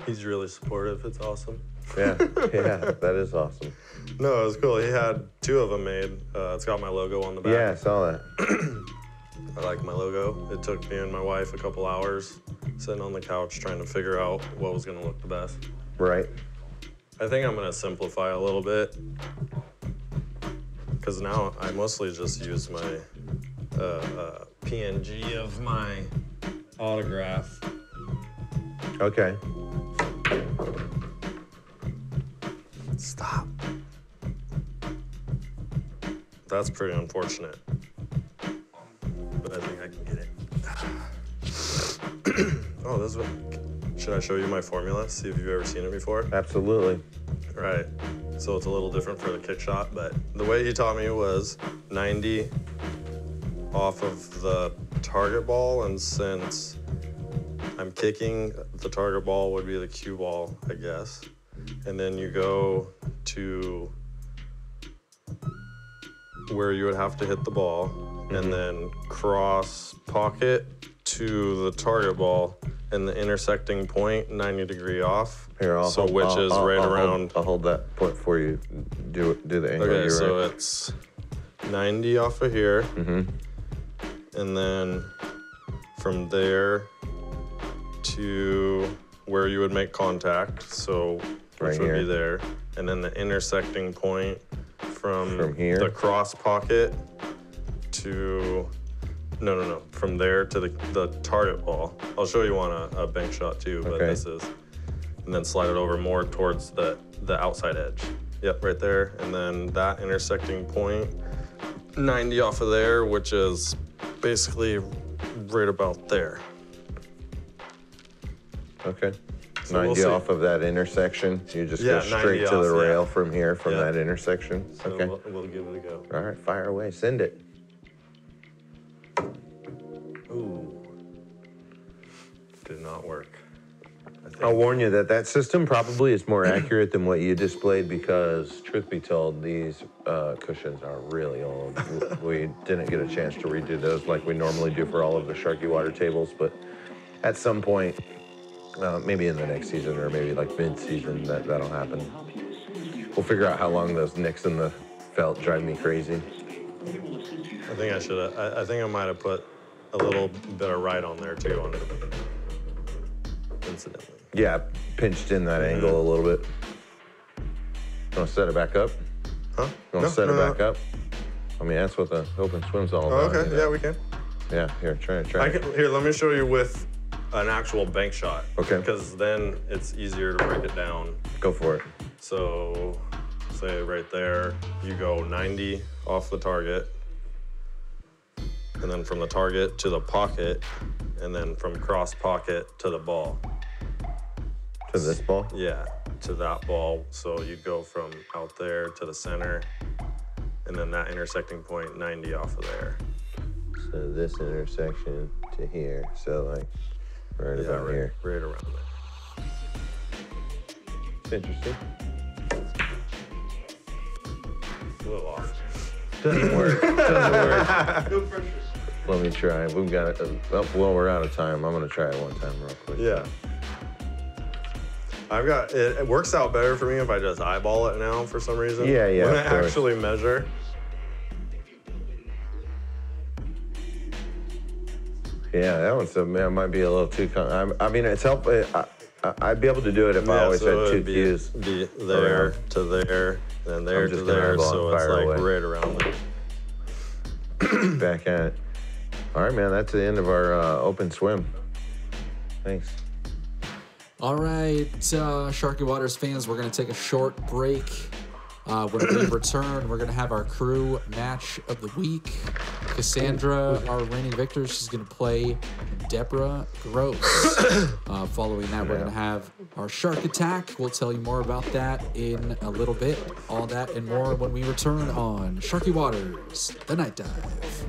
Speaker 2: He's really supportive. It's awesome.
Speaker 1: Yeah, yeah, that is awesome.
Speaker 2: No, it was cool. He had 2 of them made. It's got my logo on the back.
Speaker 1: Yeah, I saw that.
Speaker 2: I like my logo. It took me and my wife a couple hours sitting on the couch trying to figure out what was gonna look the best.
Speaker 1: Right.
Speaker 2: I think I'm gonna simplify a little bit because now I mostly just use my PNG of my autograph.
Speaker 1: Okay.
Speaker 2: Stop. That's pretty unfortunate. But I think I can get it. Oh, this one. Should I show you my formula? See if you've ever seen it before?
Speaker 1: Absolutely.
Speaker 2: Right. So it's a little different for the kick shot, but the way he taught me was 90 off of the target ball, and since I'm kicking, the target ball would be the cue ball, I guess. And then you go to where you would have to hit the ball, and then cross pocket to the target ball, and the intersecting point 90-degree off.
Speaker 1: Here, I'll
Speaker 2: so which is right around.
Speaker 1: I'll hold that point for you. Do the angle.
Speaker 2: Okay,
Speaker 1: you're
Speaker 2: so
Speaker 1: right.
Speaker 2: it's 90 off of here, and then from there to where you would make contact. So which
Speaker 1: Right
Speaker 2: would
Speaker 1: here.
Speaker 2: be there, and then the intersecting point from
Speaker 1: here?
Speaker 2: the cross pocket to no, from there to the target ball. I'll show you on a bank shot too, but
Speaker 1: Okay.
Speaker 2: this is, and then slide it over more towards the outside edge. Yep, right there, and then that intersecting point, 90 off of there, which is basically right about there.
Speaker 1: Okay.
Speaker 2: Does So
Speaker 1: 90
Speaker 2: we'll see.
Speaker 1: off of that intersection. You just
Speaker 2: Yeah,
Speaker 1: go straight
Speaker 2: 90
Speaker 1: to the
Speaker 2: off, yeah.
Speaker 1: rail from here, from
Speaker 2: Yeah.
Speaker 1: that intersection.
Speaker 2: So
Speaker 1: Okay.
Speaker 2: we'll give it a go.
Speaker 1: All right, fire away. Send it.
Speaker 2: Ooh. Did not work. I think.
Speaker 1: I'll warn you that that system probably is more accurate than what you displayed because, truth be told, these cushions are really old. We didn't get a chance to redo those like we normally do for all of the Sharky Water tables, but at some point, maybe in the next season or maybe like mid-season, that'll happen. We'll figure out how long those nicks in the felt drive me crazy.
Speaker 2: I think I should have. I think I might have put a little bit of right on there too, on it. Incidentally.
Speaker 1: Yeah, pinched in that angle a little bit. You want to set it back up?
Speaker 2: Huh?
Speaker 1: You want to set it back up? I mean, that's what the open swim's all about.
Speaker 2: Okay.
Speaker 1: You know?
Speaker 2: Yeah, we can.
Speaker 1: Yeah, here, try it.
Speaker 2: Here, let me show you with an actual bank shot.
Speaker 1: Okay.
Speaker 2: Because then it's easier to break it down.
Speaker 1: Go for it.
Speaker 2: So, say right there, you go 90 off the target, and then from the target to the pocket, and then from cross pocket to the ball.
Speaker 1: To this ball?
Speaker 2: Yeah, to that ball. So you go from out there to the center, and then that intersecting point, 90 off of there.
Speaker 1: So this intersection to here. So like right about here.
Speaker 2: Right around there.
Speaker 1: It's interesting.
Speaker 2: A little off.
Speaker 1: Doesn't work. Doesn't work. Let me try. We've got it. Well, we're out of time. I'm gonna try it one time real quick.
Speaker 2: Yeah. I've got it. It works out better for me if I just eyeball it now for some reason.
Speaker 1: Yeah, yeah,
Speaker 2: When
Speaker 1: of
Speaker 2: I
Speaker 1: course.
Speaker 2: actually measure.
Speaker 1: Yeah, that one's might be a little too. I mean, it's helpful. I'd be able to do it if I always
Speaker 2: so
Speaker 1: had
Speaker 2: it'd
Speaker 1: two views.
Speaker 2: be there
Speaker 1: around.
Speaker 2: to there, then there
Speaker 1: I'm
Speaker 2: to
Speaker 1: just gonna
Speaker 2: there,
Speaker 1: eyeball
Speaker 2: so
Speaker 1: and
Speaker 2: it's
Speaker 1: fire
Speaker 2: like
Speaker 1: away.
Speaker 2: right around there.
Speaker 1: Back at it. All right, man. That's the end of our open swim. Thanks.
Speaker 3: All right, Sharky Waters fans, we're going to take a short break. When we return, we're going to have our crew match of the week. Cassandra, our reigning victor, she's going to play Deborah Gross. Following that, we're going to have our Shark Attack. We'll tell you more about that in a little bit. All that and more when we return on Sharky Waters, the Night Dive.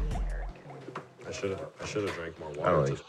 Speaker 2: I should have drank more
Speaker 1: I don't
Speaker 2: water.
Speaker 1: think.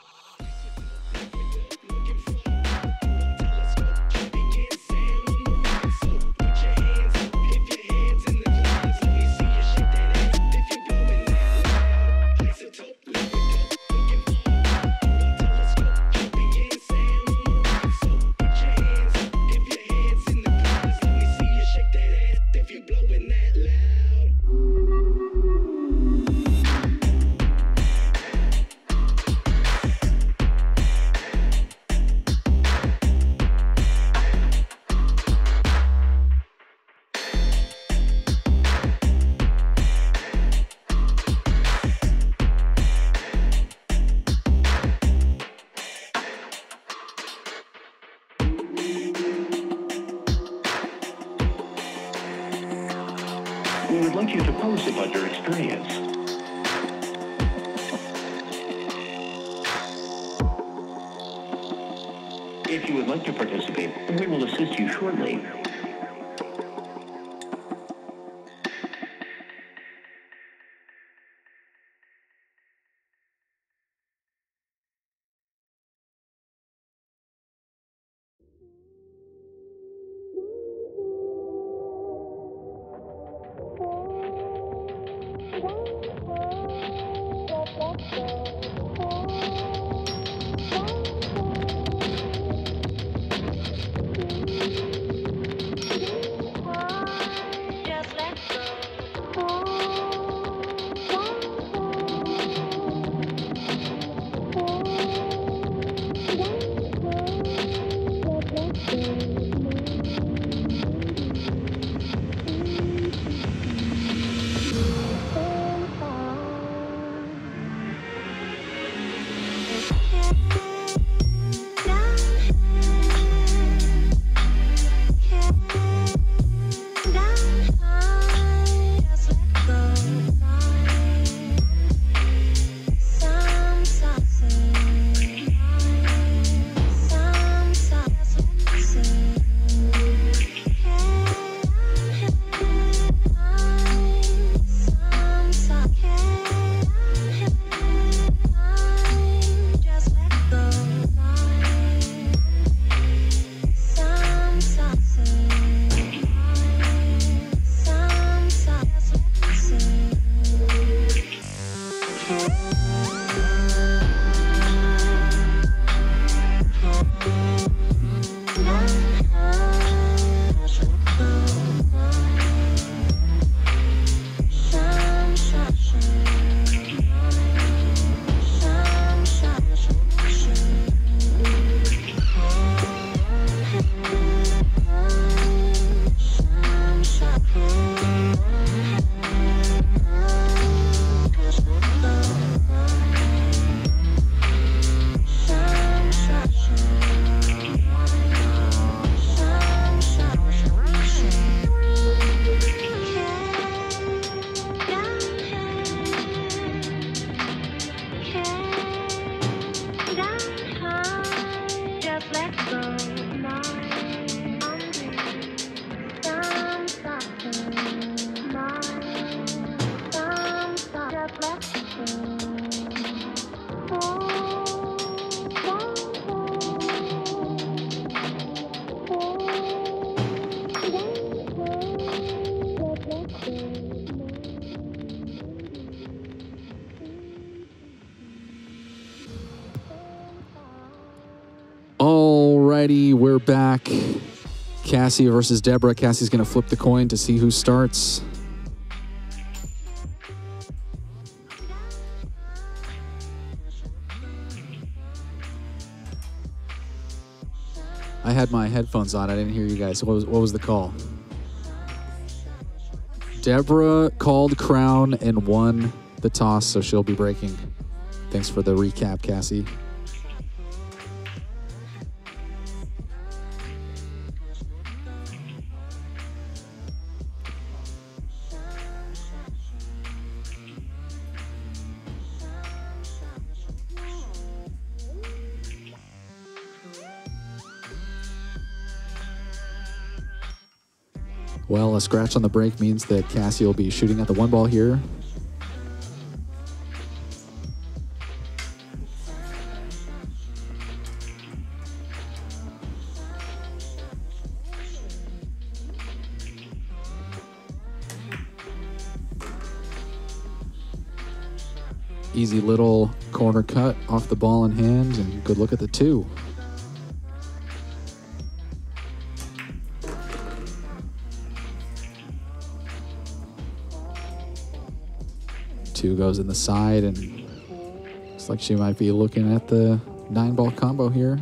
Speaker 4: We would like you to post about your experience. If you would like to participate, we will assist you shortly.
Speaker 3: Alrighty, we're back. Cassie versus Deborah. Cassie's going to flip the coin to see who starts. I had my headphones on. I didn't hear you guys. What was the call? Deborah called crown and won the toss, so she'll be breaking. Thanks for the recap, Cassie. Well, a scratch on the break means that Cassie will be shooting at the one ball here. Easy little corner cut off the ball in hand, and good look at the two. Two goes in the side, and looks like she might be looking at the 9-ball combo here.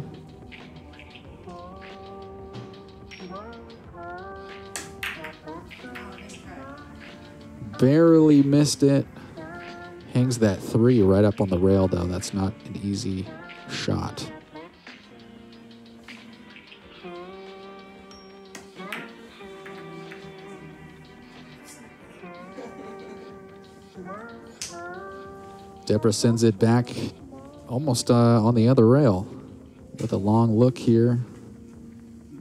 Speaker 3: Barely missed it. Hangs that 3 right up on the rail, though. That's not an easy shot. Deborah sends it back almost on the other rail with a long look here.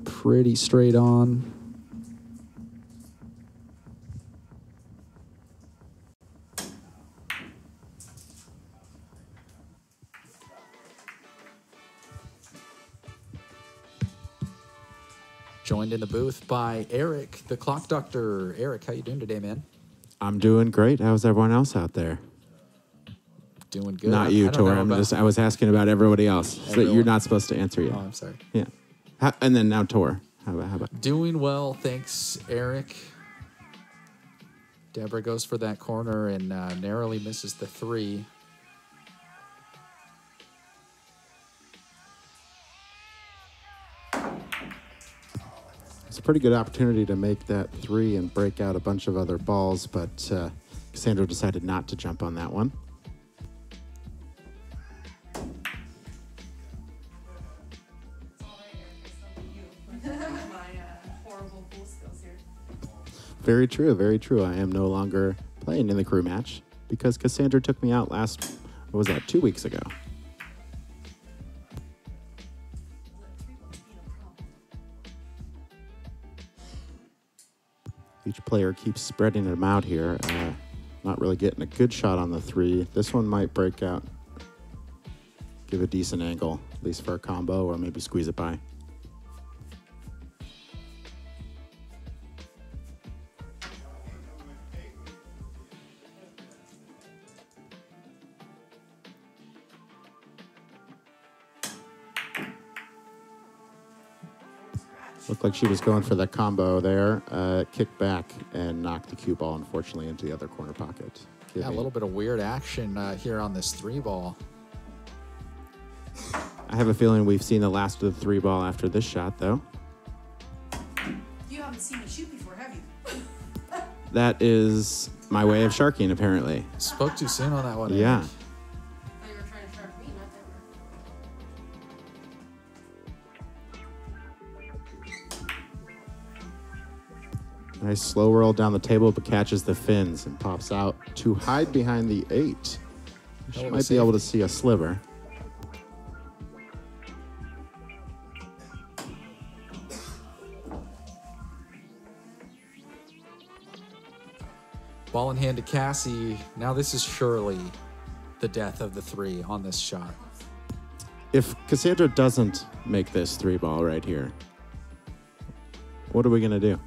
Speaker 3: Pretty straight on. Joined in the booth by Eric, the clock doctor. Eric, how you doing today, man?
Speaker 5: I'm doing great. How's everyone else out there?
Speaker 3: Doing good.
Speaker 5: Not you, Tor. I was asking about everybody else. So you're not supposed to answer yet.
Speaker 3: Oh, I'm sorry.
Speaker 5: Yeah. And then now Tor. How about?
Speaker 3: Doing well, thanks, Eric. Deborah goes for that corner and narrowly misses the 3.
Speaker 5: It's a pretty good opportunity to make that 3 and break out a bunch of other balls, but Cassandra decided not to jump on that one. Very true, very true. I am no longer playing in the crew match because Cassandra took me out what was that, 2 weeks ago. Each player keeps spreading them out here. Not really getting a good shot on the 3. This one might break out, give a decent angle, at least for a combo, or maybe squeeze it by. Looked like she was going for the combo there. Kicked back and knocked the cue ball, unfortunately, into the other corner pocket.
Speaker 3: Yeah, a little bit of weird action here on this 3-ball.
Speaker 5: I have a feeling we've seen the last of the 3-ball after this shot, though.
Speaker 6: You haven't seen me shoot before, have you?
Speaker 5: That is my way of sharking, apparently.
Speaker 3: Spoke too soon on that one.
Speaker 5: Yeah.
Speaker 3: Eric.
Speaker 6: You were trying to shark me, not Deborah.
Speaker 5: Nice slow roll down the table, but catches the fins and pops out to hide behind the 8. She might be able to see a sliver.
Speaker 3: Ball in hand to Cassie. Now this is surely the death of the 3 on this shot.
Speaker 5: If Cassandra doesn't make this 3-ball right here, what are we going to do?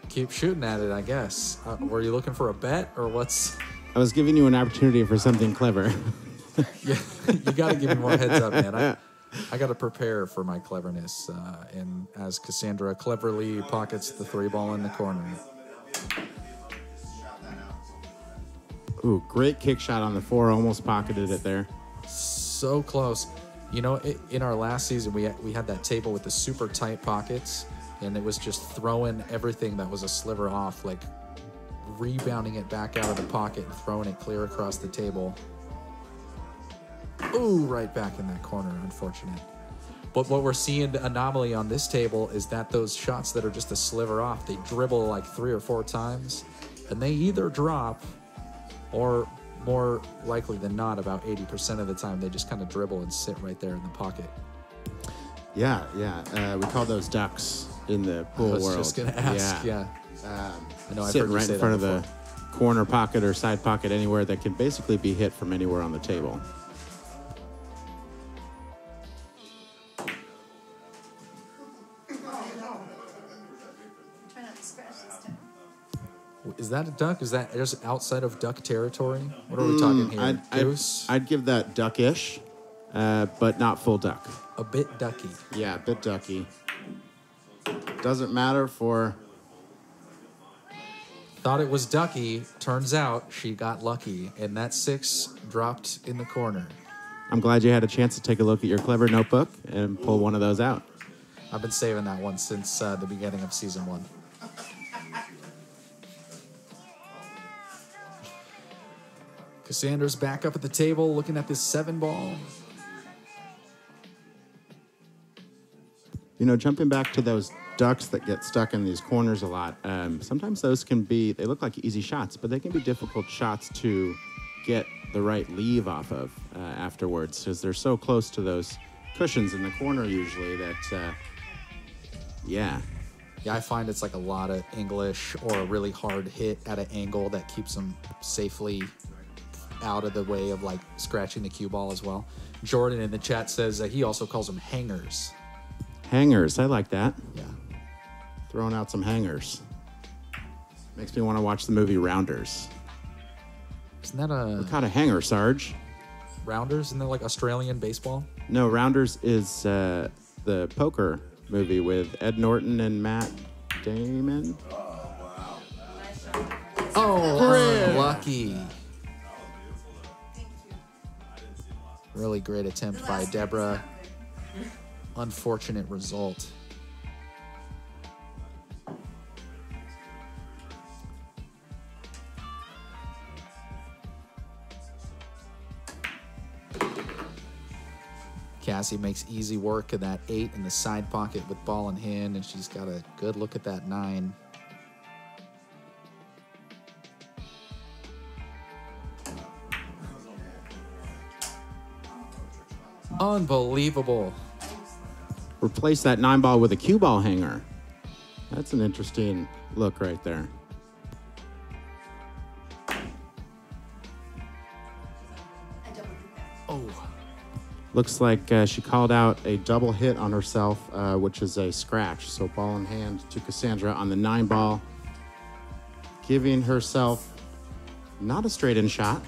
Speaker 3: Keep shooting at it, I guess. Were you looking for a bet or what's...
Speaker 5: I was giving you an opportunity for something clever.
Speaker 3: Yeah, you got to give me more heads up, man. I got to prepare for my cleverness. And as Cassandra cleverly pockets the 3-ball in the corner.
Speaker 5: Ooh, great kick shot on the 4. Almost pocketed it there.
Speaker 3: So close. You know, in our last season, we had that table with the super tight pockets, and it was just throwing everything that was a sliver off, like rebounding it back out of the pocket and throwing it clear across the table. Ooh, right back in that corner, unfortunate. But what we're seeing, the anomaly on this table, is that those shots that are just a sliver off, they dribble like 3 or 4 times, and they either drop, or more likely than not, about 80% of the time, they just kind of dribble and sit right there in the pocket.
Speaker 5: Yeah. We call those ducks in the pool world.
Speaker 3: I was just going to ask, yeah. I know I've
Speaker 5: sitting
Speaker 3: heard you
Speaker 5: right
Speaker 3: say
Speaker 5: in front
Speaker 3: that
Speaker 5: of the corner pocket or side pocket, anywhere that can basically be hit from anywhere on the table.
Speaker 6: Try not to scratch this time.
Speaker 3: Is that a duck? Is that just outside of duck territory? What are we talking here? Goose?
Speaker 5: I'd give that duckish, but not full duck.
Speaker 3: A bit ducky.
Speaker 5: Yeah, a bit ducky. Doesn't matter for...
Speaker 3: Thought it was ducky. Turns out she got lucky, and that 6 dropped in the corner.
Speaker 5: I'm glad you had a chance to take a look at your clever notebook and pull one of those out.
Speaker 3: I've been saving that one since the beginning of season 1. Cassandra's back up at the table looking at this 7-ball.
Speaker 5: You know, jumping back to those ducks that get stuck in these corners a lot, sometimes those can be, they look like easy shots, but they can be difficult shots to get the right leave off of afterwards, because they're so close to those cushions in the corner usually that, yeah.
Speaker 3: Yeah, I find it's like a lot of English or a really hard hit at an angle that keeps them safely out of the way of like scratching the cue ball as well. Jordan in the chat says he also calls them hangers.
Speaker 5: Hangers, I like that.
Speaker 3: Yeah.
Speaker 5: Throwing out some hangers. Makes me want to watch the movie Rounders.
Speaker 3: Isn't that a...
Speaker 5: What kind of hanger, Sarge?
Speaker 3: Rounders? Isn't that like Australian baseball?
Speaker 5: No, Rounders is the poker movie with Ed Norton and Matt Damon.
Speaker 3: Oh, unlucky. Really great attempt by Deborah. Unfortunate result. Cassie makes easy work of that 8 in the side pocket with ball in hand, and she's got a good look at that 9. Unbelievable.
Speaker 5: Replace that 9-ball with a cue ball hanger. That's an interesting look right there.
Speaker 3: Oh.
Speaker 5: Looks like she called out a double hit on herself, which is a scratch. So ball in hand to Cassandra on the 9-ball, giving herself not a straight-in shot,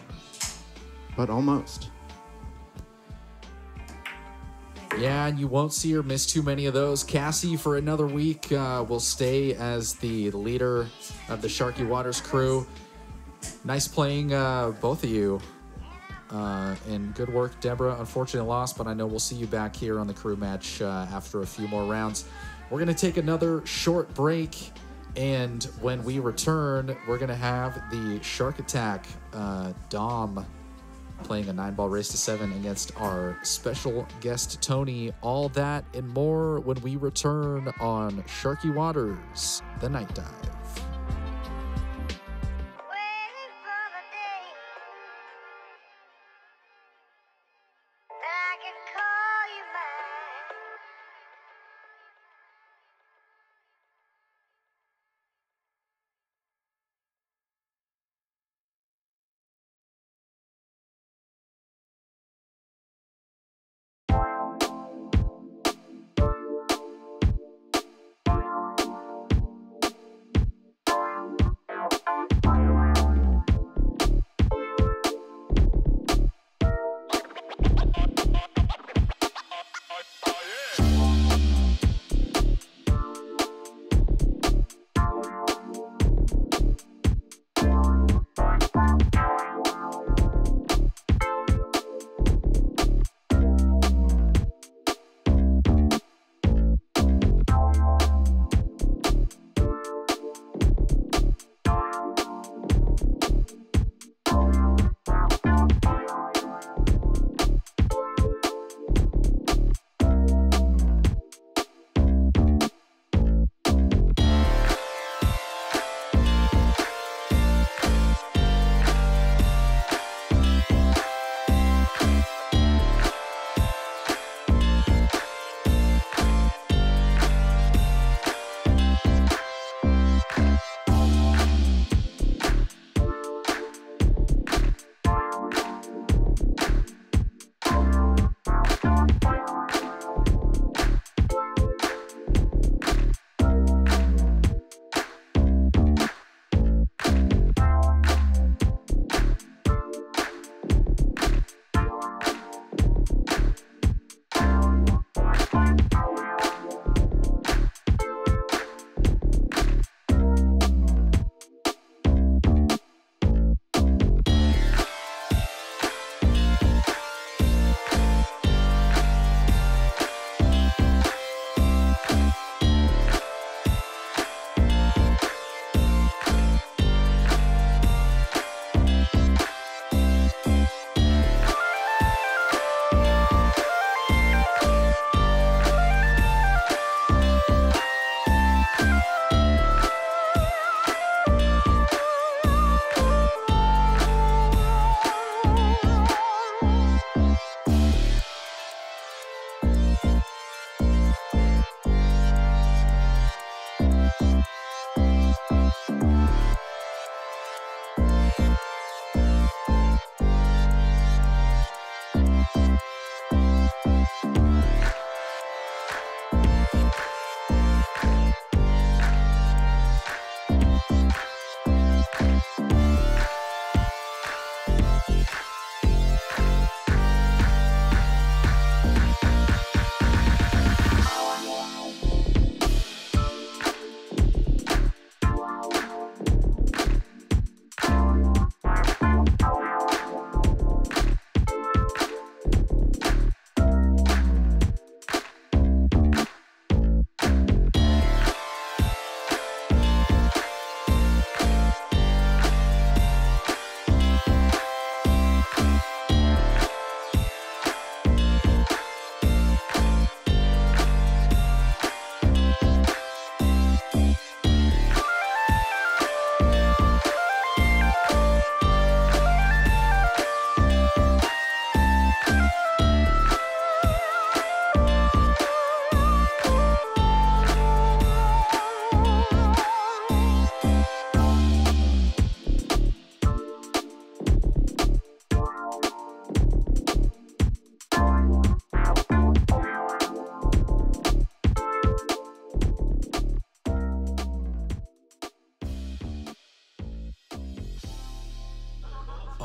Speaker 5: but almost.
Speaker 3: Yeah, and you won't see her miss too many of those. Cassie, for another week, will stay as the leader of the Sharky Waters crew. Nice playing, both of you. And good work, Deborah. Unfortunate loss, but I know we'll see you back here on the crew match after a few more rounds. We're going to take another short break, and when we return, we're going to have the Shark Attack Dom playing a 9-ball race to 7 against our special guest, Tony. All that and more when we return on Sharky Waters, The Night Dive.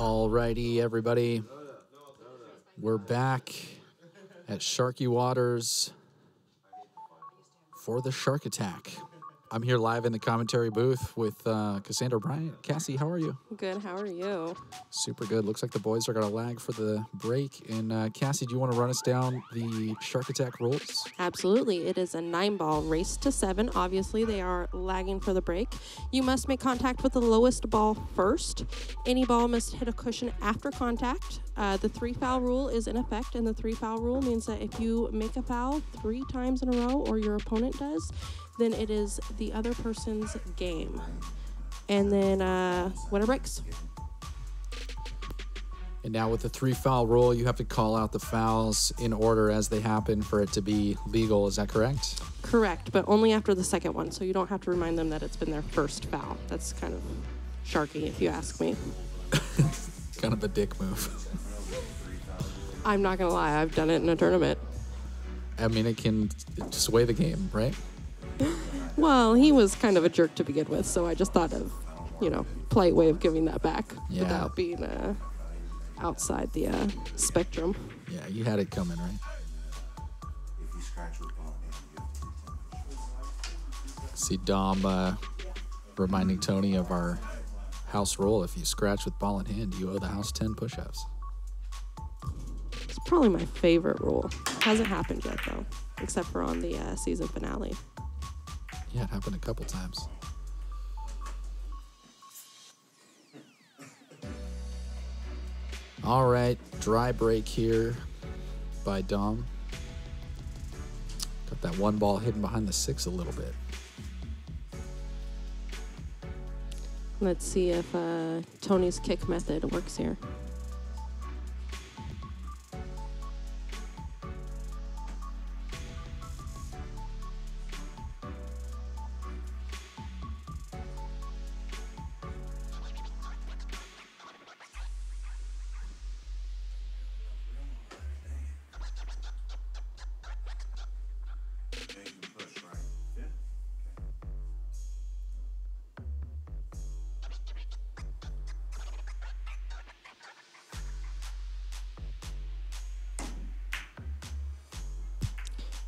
Speaker 3: Alrighty, everybody. We're back at Sharky Waters for the Shark Attack. I'm here live in the commentary booth with Cassandra Bryant. Cassie, how are you?
Speaker 7: Good. How are you?
Speaker 3: Super good. Looks like the boys are going to lag for the break. And Cassie, do you want to run us down the Shark Attack rules?
Speaker 7: Absolutely. It is a 9-ball race to 7. Obviously, they are lagging for the break. You must make contact with the lowest ball first. Any ball must hit a cushion after contact. The 3-foul rule is in effect, and the 3-foul rule means that if you make a foul 3 times in a row, or your opponent does, then it is the other person's game. And then winner breaks.
Speaker 3: And now with the 3-foul rule, you have to call out the fouls in order as they happen for it to be legal. Is that correct?
Speaker 7: Correct, but only after the second one, so you don't have to remind them that it's been their first foul. That's kind of sharky, if you ask me.
Speaker 3: Kind of a dick move.
Speaker 7: I'm not going to lie, I've done it in a tournament.
Speaker 3: I mean, it can sway the game, right?
Speaker 7: Well, he was kind of a jerk to begin with, so I just thought of, polite way of giving that back without being outside the spectrum.
Speaker 3: Yeah, you had it coming, right? See Dom reminding Tony of our house rule. If you scratch with ball in hand, you owe the house 10 push-ups.
Speaker 7: It's probably my favorite rule. Hasn't happened yet, though, except for on the season finale.
Speaker 3: Yeah, it happened a couple times. All right, dry break here by Dom. Got that one ball hidden behind the 6 a little bit.
Speaker 7: Let's see if Tony's kick method works here.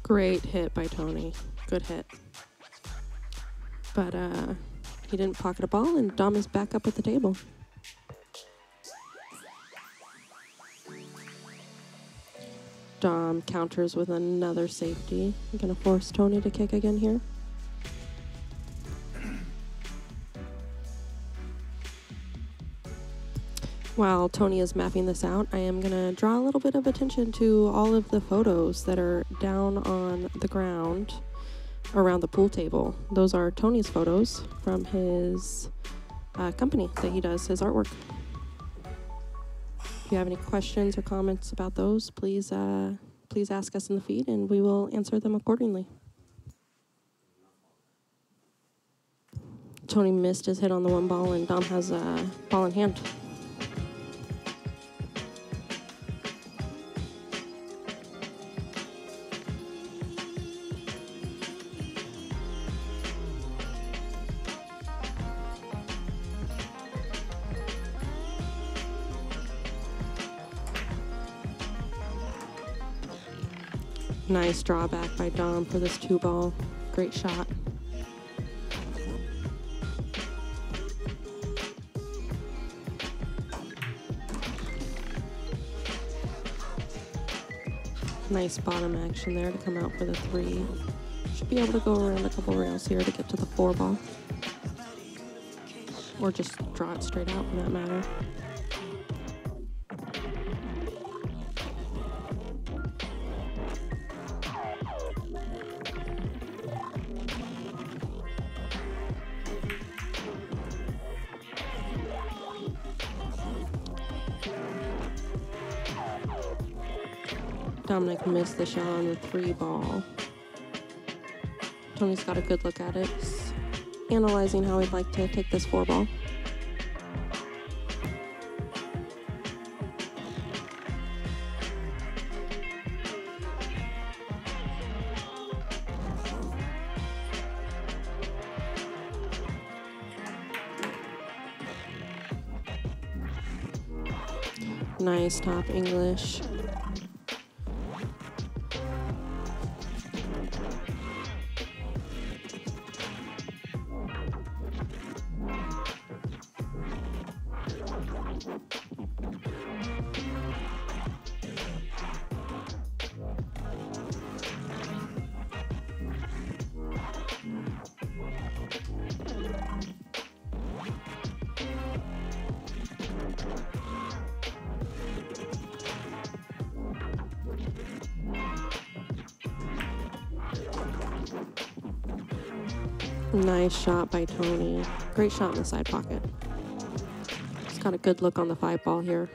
Speaker 7: Great hit by Tony. Good hit. But he didn't pocket a ball, and Dom is back up at the table. Dom counters with another safety. I'm going to force Tony to kick again here. While Tony is mapping this out, I am going to draw a little bit of attention to all of the photos that are down on the ground around the pool table. Those are Tony's photos from his company that he does his artwork. If you have any questions or comments about those, please ask us in the feed, and we will answer them accordingly. Tony missed his hit on the one ball, and Dom has a ball in hand. Nice drawback by Dom for this 2-ball. Great shot. Nice bottom action there to come out for the 3. Should be able to go around a couple rails here to get to the 4-ball. Or just draw it straight out for that matter. Dominic missed the shot on the 3-ball. Tony's got a good look at it. He's analyzing how he'd like to take this 4-ball. Nice top English. Nice shot by Tony. Great shot in the side pocket. He's got a good look on the 5-ball here.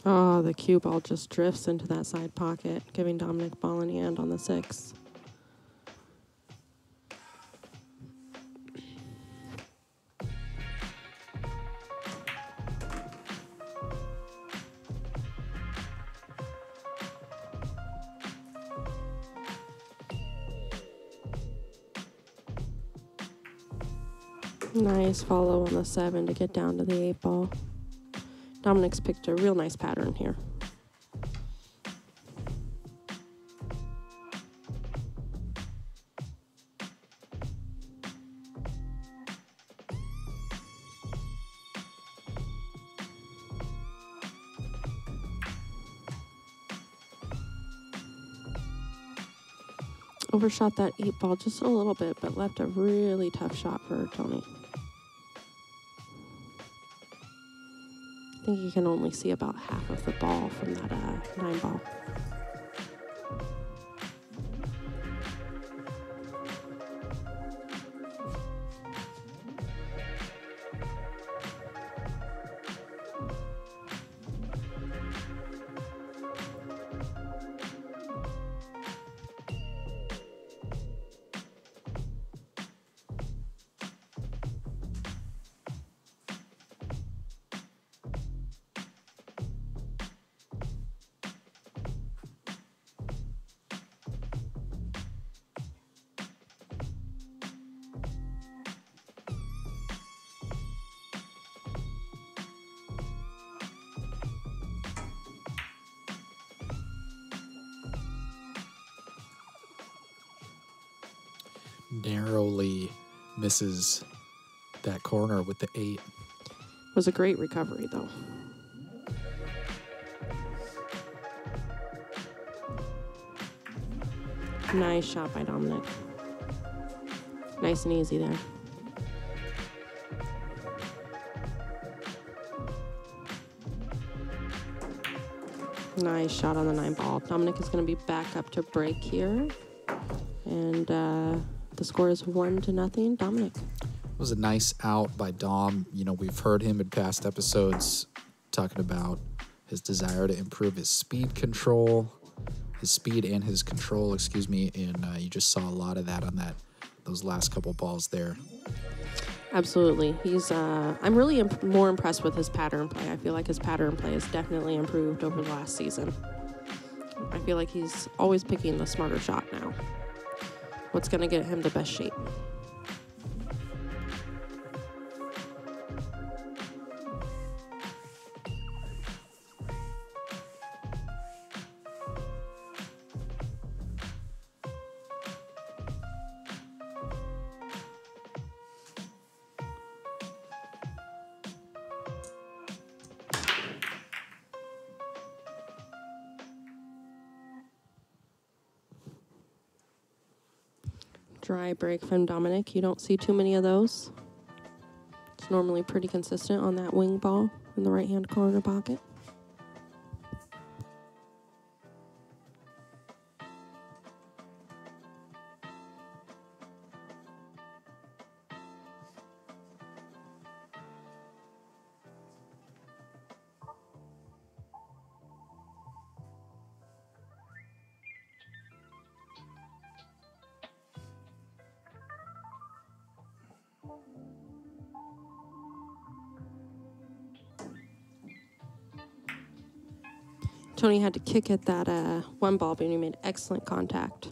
Speaker 7: Oh, the cue ball just drifts into that side pocket, giving Dominic ball in hand on the 6. Nice follow on the 7 to get down to the 8-ball. Dominic's picked a real nice pattern here. Overshot that 8-ball just a little bit, but left a really tough shot for Tony. I think you can only see about half of the ball from that 9-ball.
Speaker 3: Narrowly misses that corner with the 8.
Speaker 7: Was a great recovery, though. Nice shot by Dominic. Nice and easy there. Nice shot on the 9-ball. Dominic is going to be back up to break here. And the score is 1-0, Dominic.
Speaker 3: It was a nice out by Dom. You know, we've heard him in past episodes talking about his desire to improve his speed and his control, and you just saw a lot of that on those last couple balls there.
Speaker 7: Absolutely. He's. I'm really more impressed with his pattern play. I feel like his pattern play has definitely improved over the last season. I feel like he's always picking the smarter shot now. What's going to get him the best shape? Dry break from Dominic. You don't see too many of those. It's normally pretty consistent on that wing ball in the right-hand corner pocket. Tony had to kick at that one ball, but he made excellent contact.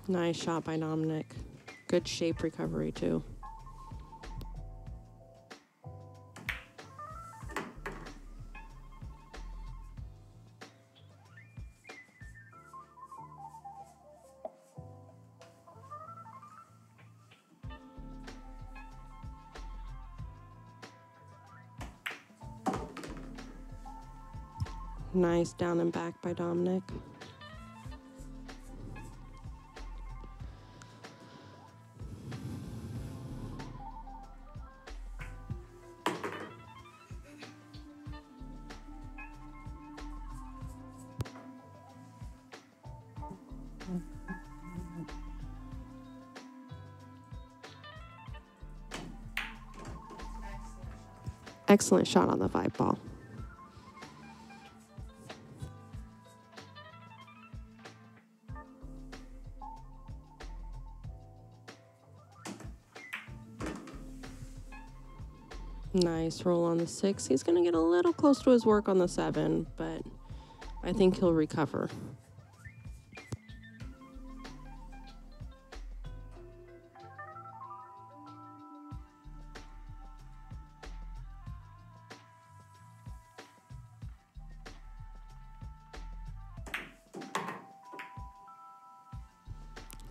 Speaker 7: Nice shot by Dominic. Good shape recovery, too. Nice down and back by Dominic. Excellent shot on the 5 ball. Nice roll on the 6. He's going to get a little close to his work on the 7, but I think he'll recover.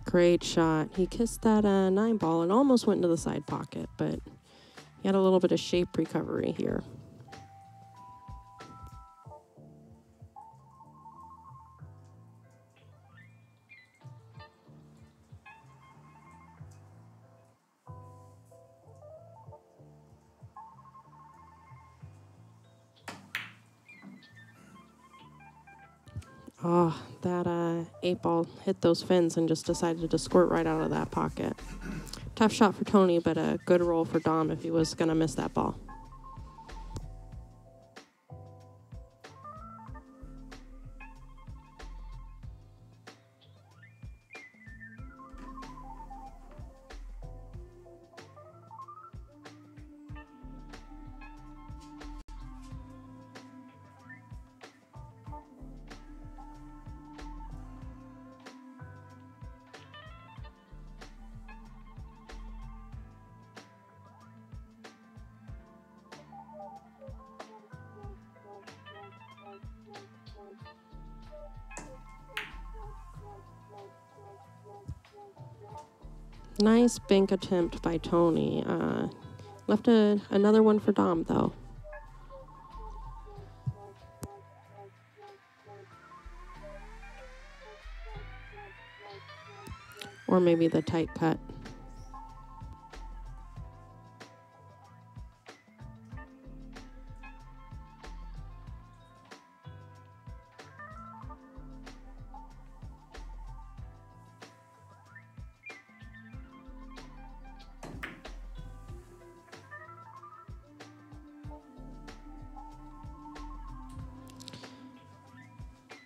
Speaker 7: Great shot. He kissed that 9 ball and almost went into the side pocket, but he had a little bit of shape recovery here. Oh, that 8 ball hit those fins and just decided to squirt right out of that pocket. Tough shot for Tony, but a good roll for Dom if he was going to miss that ball. Nice bank attempt by Tony. Left another one for Dom, though. Or maybe the tight cut.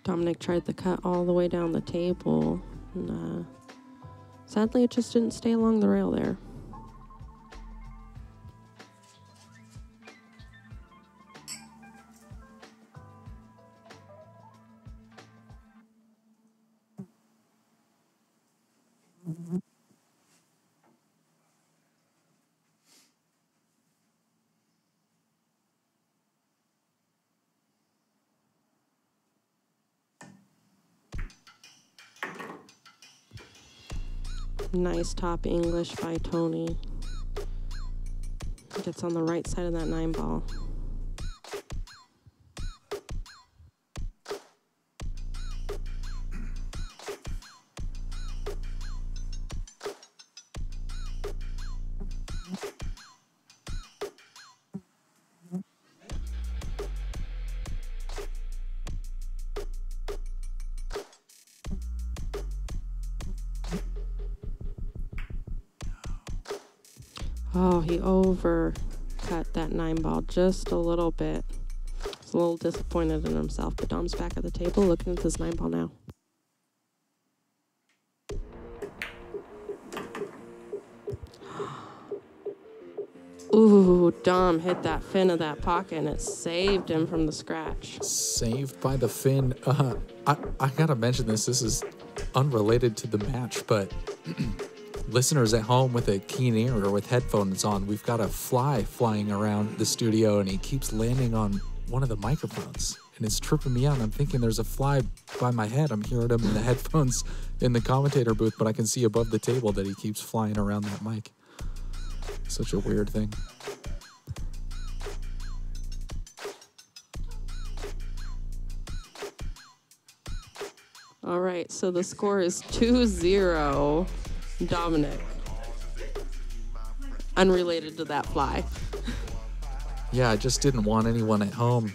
Speaker 7: Dominic tried the cut all the way down the table, and sadly it just didn't stay along the rail there. Nice top English by Tony. Gets on the right side of that 9 ball. Oh, he overcut that 9 ball just a little bit. He's a little disappointed in himself, but Dom's back at the table looking at this 9 ball now. Ooh, Dom hit that fin of that pocket, and it saved him from the scratch.
Speaker 3: Saved by the fin. I gotta mention this. This is unrelated to the match, but listeners at home with a keen ear or with headphones on, we've got a fly flying around the studio, and he keeps landing on one of the microphones, and it's tripping me out. I'm thinking there's a fly by my head. I'm hearing him in the headphones in the commentator booth, but I can see above the table that he keeps flying around that mic. Such a weird thing.
Speaker 7: All right, so the score is 2-0, Dominic. Unrelated to that fly.
Speaker 3: Yeah, I just didn't want anyone at home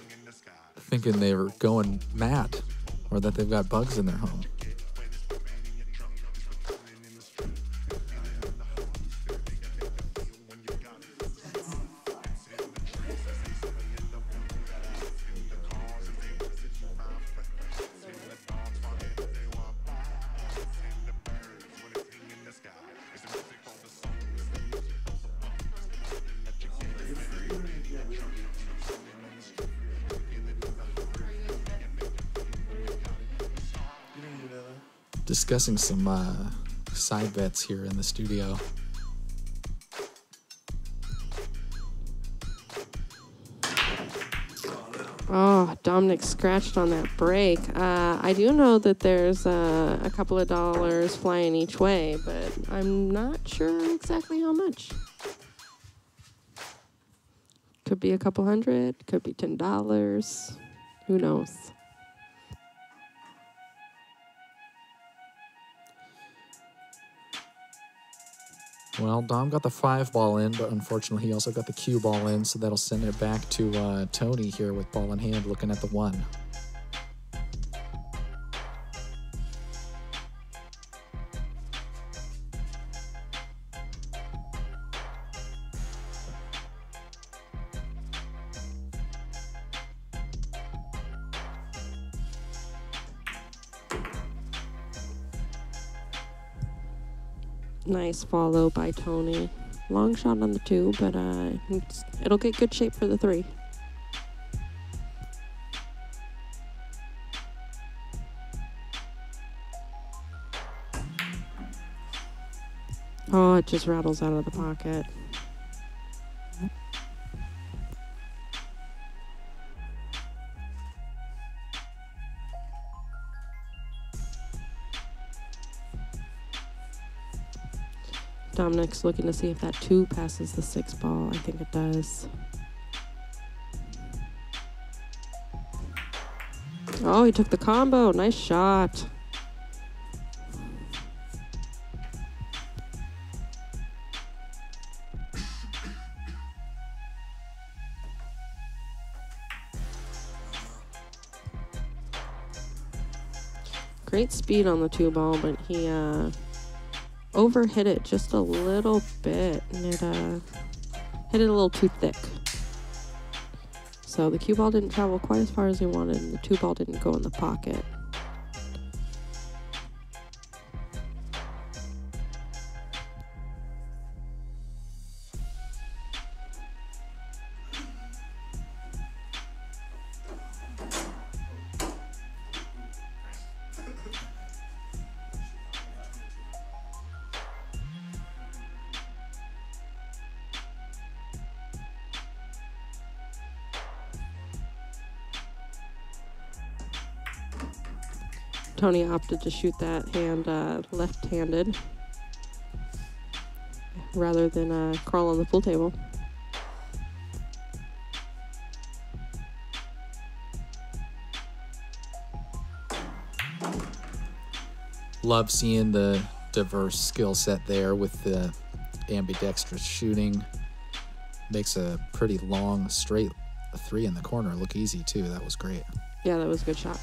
Speaker 3: thinking they were going mad or that they've got bugs in their home. Discussing some side bets here in the studio.
Speaker 7: Oh, Dominic scratched on that break. I do know that there's a couple of dollars flying each way, but I'm not sure exactly how much. Could be a couple hundred, could be $10. Who knows?
Speaker 3: Well, Dom got the 5 ball in, but unfortunately he also got the cue ball in, so that'll send it back to Tony here with ball in hand looking at the 1.
Speaker 7: Nice follow by Tony. Long shot on the 2, but it'll get good shape for the 3. Oh, it just rattles out of the pocket. Dominic's looking to see if that 2 passes the 6 ball. I think it does. Oh, he took the combo. Nice shot. Great speed on the 2 ball, but he overhit it just a little bit, and it hit it a little too thick. So the cue ball didn't travel quite as far as he wanted, and the 2 ball didn't go in the pocket. Tony opted to shoot that hand left-handed rather than crawl on the pool table.
Speaker 3: Love seeing the diverse skill set there with the ambidextrous shooting. Makes a pretty long, straight 3 in the corner look easy, too. That was great.
Speaker 7: Yeah, that was a good shot.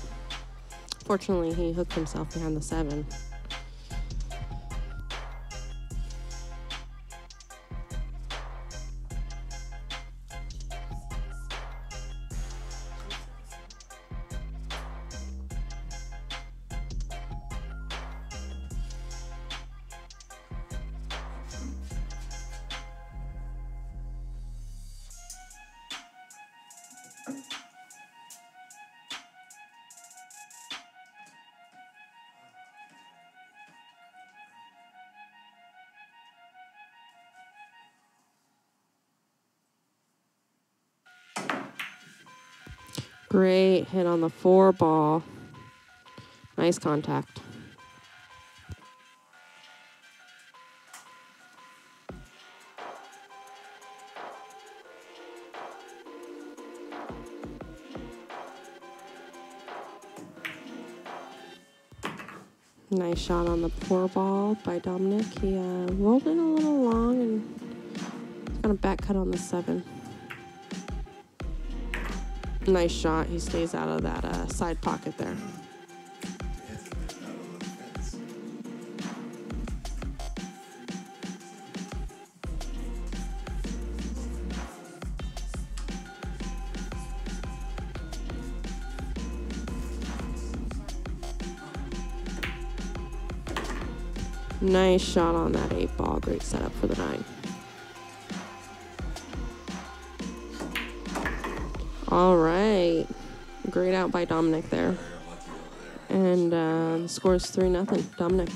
Speaker 7: Fortunately, he hooked himself behind the 7. Great hit on the 4 ball. Nice contact. Nice shot on the 4 ball by Dominic. He rolled in a little long and got a back cut on the 7. Nice shot. He stays out of that side pocket there. Nice shot on that 8 ball. Great setup for the 9. All right. Great out by Dominic there. And the score is 3-0. Dominic.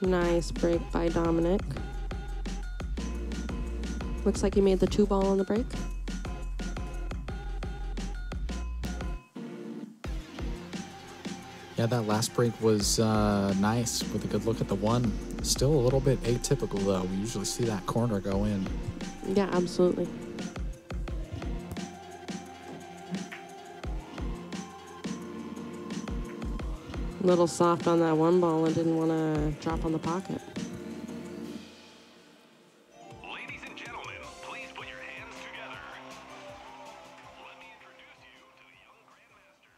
Speaker 7: Nice break by Dominic. Looks like he made the 2 ball on the break.
Speaker 3: Yeah, that last break was nice with a good look at the 1. Still a little bit atypical, though. We usually see that corner go in.
Speaker 7: Yeah, absolutely. A little soft on that 1 ball and didn't want to drop on the pocket.
Speaker 8: Ladies and gentlemen, please put your hands together. Let me introduce you to the young grandmasters.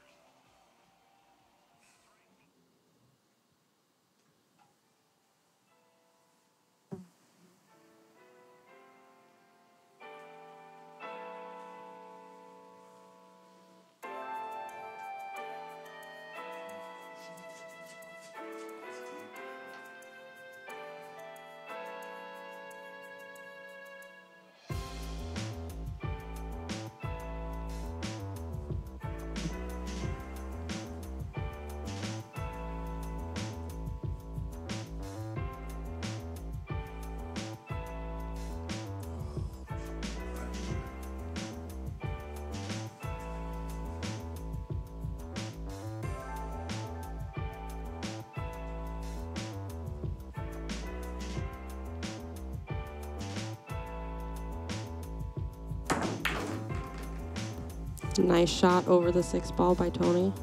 Speaker 7: Nice shot over the 6 ball by Tony.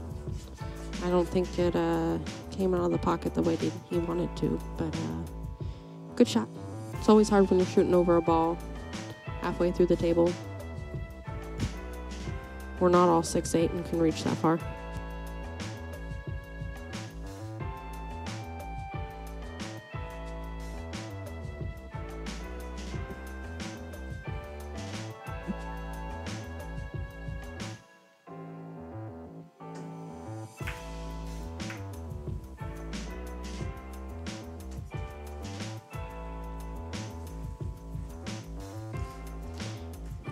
Speaker 7: I don't think it came out of the pocket the way that he wanted to, but good shot. It's always hard when you're shooting over a ball halfway through the table. We're not all 6'8" and can reach that far.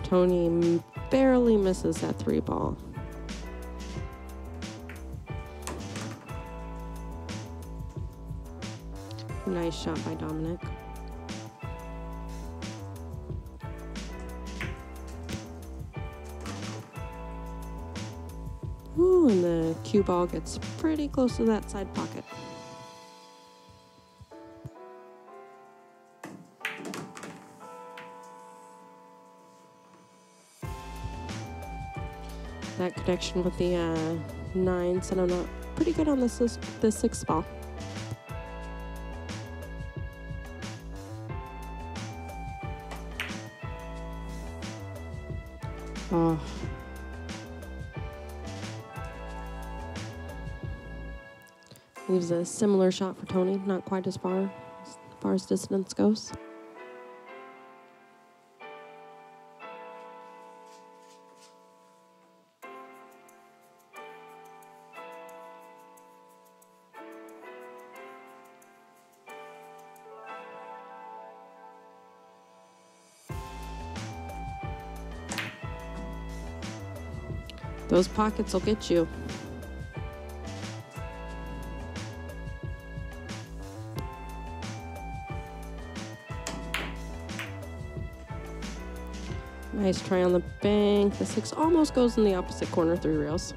Speaker 7: Tony barely misses that 3 ball. Nice shot by Dominic. Ooh, and the cue ball gets pretty close to that side pocket. that connection with the 9, set him up pretty good on the 6th ball. Oh. Leaves a similar shot for Tony, not quite as far as distance goes. Those pockets will get you. Nice try on the bank. The 6 almost goes in the opposite corner, 3 rails.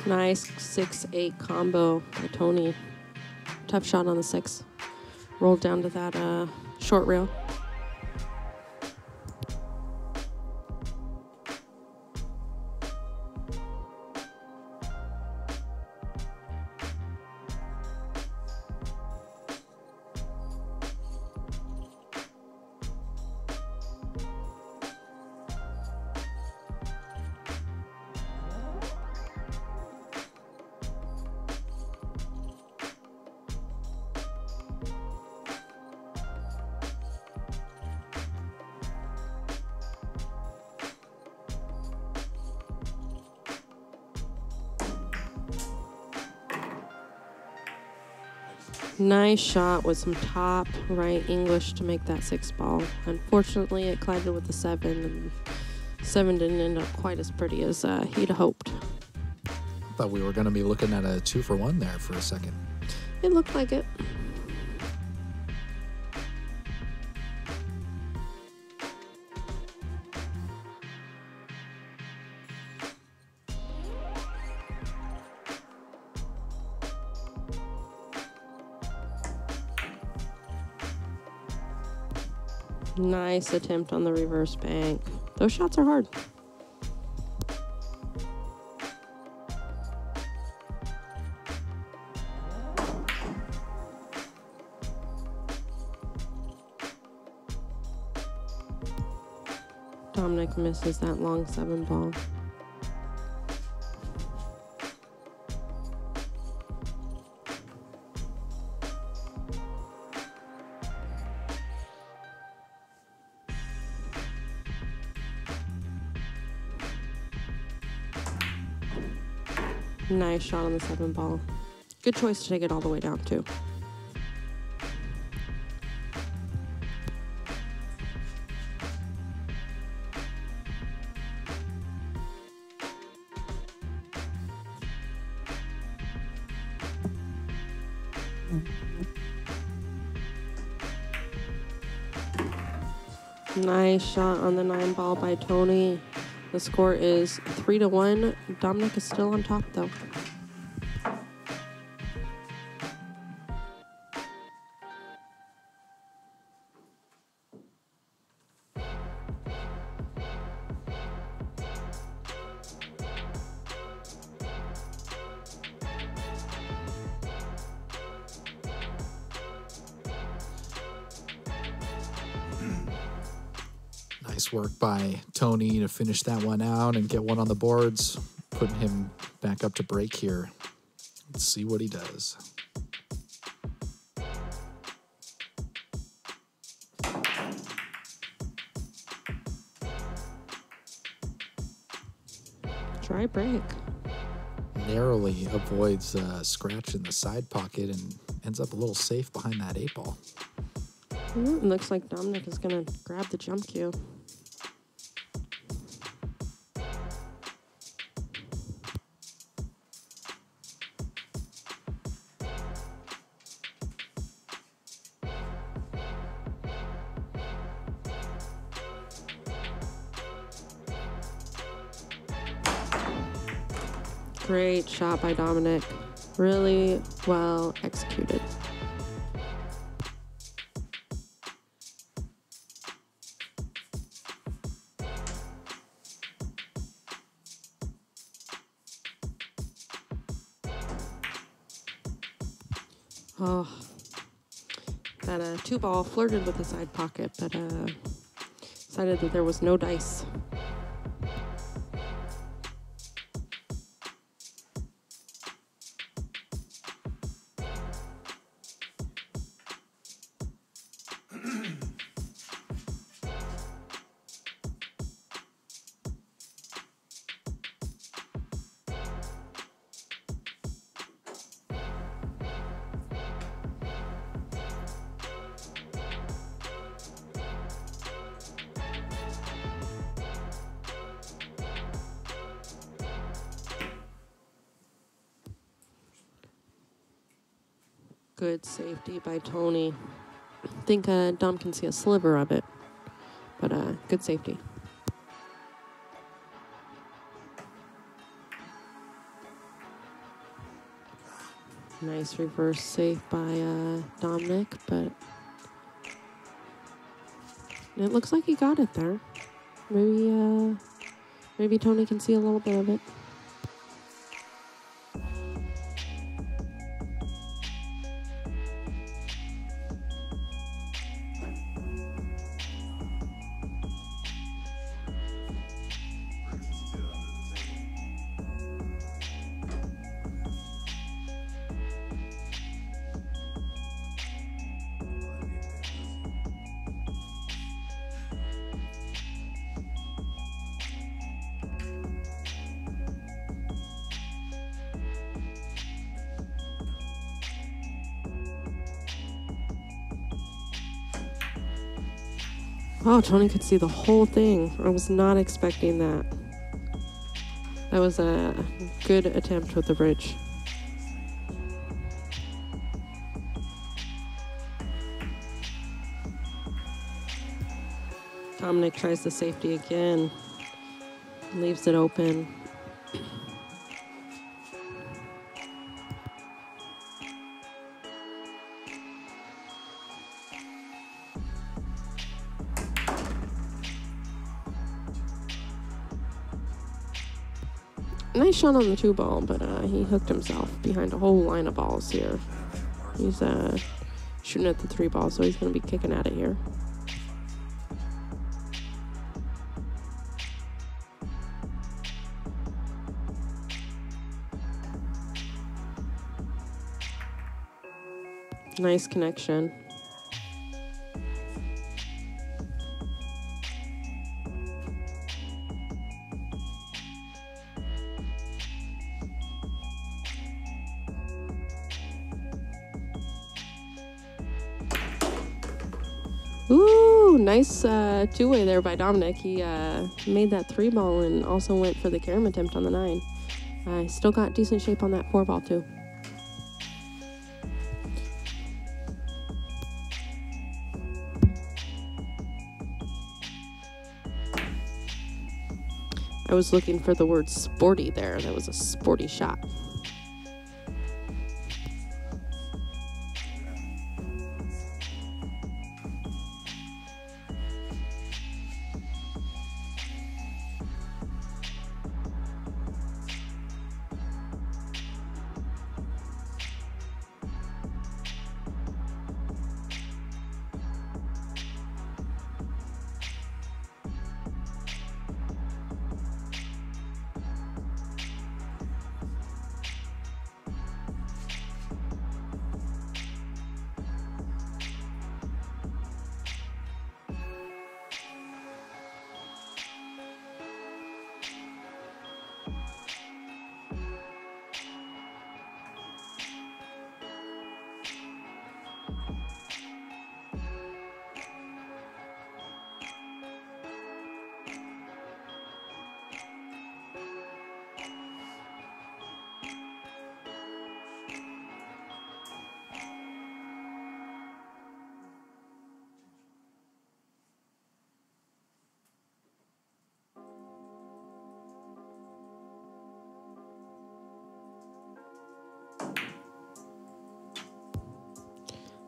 Speaker 7: Nice 6-8 combo by Tony. Tough shot on the 6. Rolled down to that short rail. Nice shot with some top right English to make that 6 ball. Unfortunately, it collided with the 7, and 7 didn't end up quite as pretty as he'd hoped.
Speaker 3: I thought we were going to be looking at a 2-for-1 there for a second.
Speaker 7: It looked like it. Nice attempt on the reverse bank. Those shots are hard. Dominic misses that long 7 ball. Nice shot on the 7 ball. Good choice to take it all the way down, too. Nice shot on the 9 ball by Tony. The score is 3-1. Dominic is still on top, though.
Speaker 3: Nice work by Tony to finish that one out and get one on the boards, putting him back up to break here. Let's see what he does.
Speaker 7: Try break.
Speaker 3: Narrowly avoids a scratch in the side pocket and ends up a little safe behind that 8 ball.
Speaker 7: It looks like Dominic is going to grab the jump cue. Great shot by Dominic. Really well executed. Oh, that 2-ball flirted with the side pocket, but decided that there was no dice. Good safety by Tony. I think Dom can see a sliver of it, but good safety. Nice reverse save by Dominic, but it looks like he got it there. Maybe Tony can see a little bit of it. Oh, Tony could see the whole thing. I was not expecting that. That was a good attempt with the bridge. Dominic tries the safety again. Leaves it open. Nice shot on the 2-ball, but he hooked himself behind a whole line of balls here. He's shooting at the 3-ball, so he's going to be kicking at it here. Nice connection. Ooh, nice two-way there by Dominic. He made that 3-ball and also went for the carom attempt on the 9. Still got decent shape on that 4-ball too. I was looking for the word sporty there. That was a sporty shot.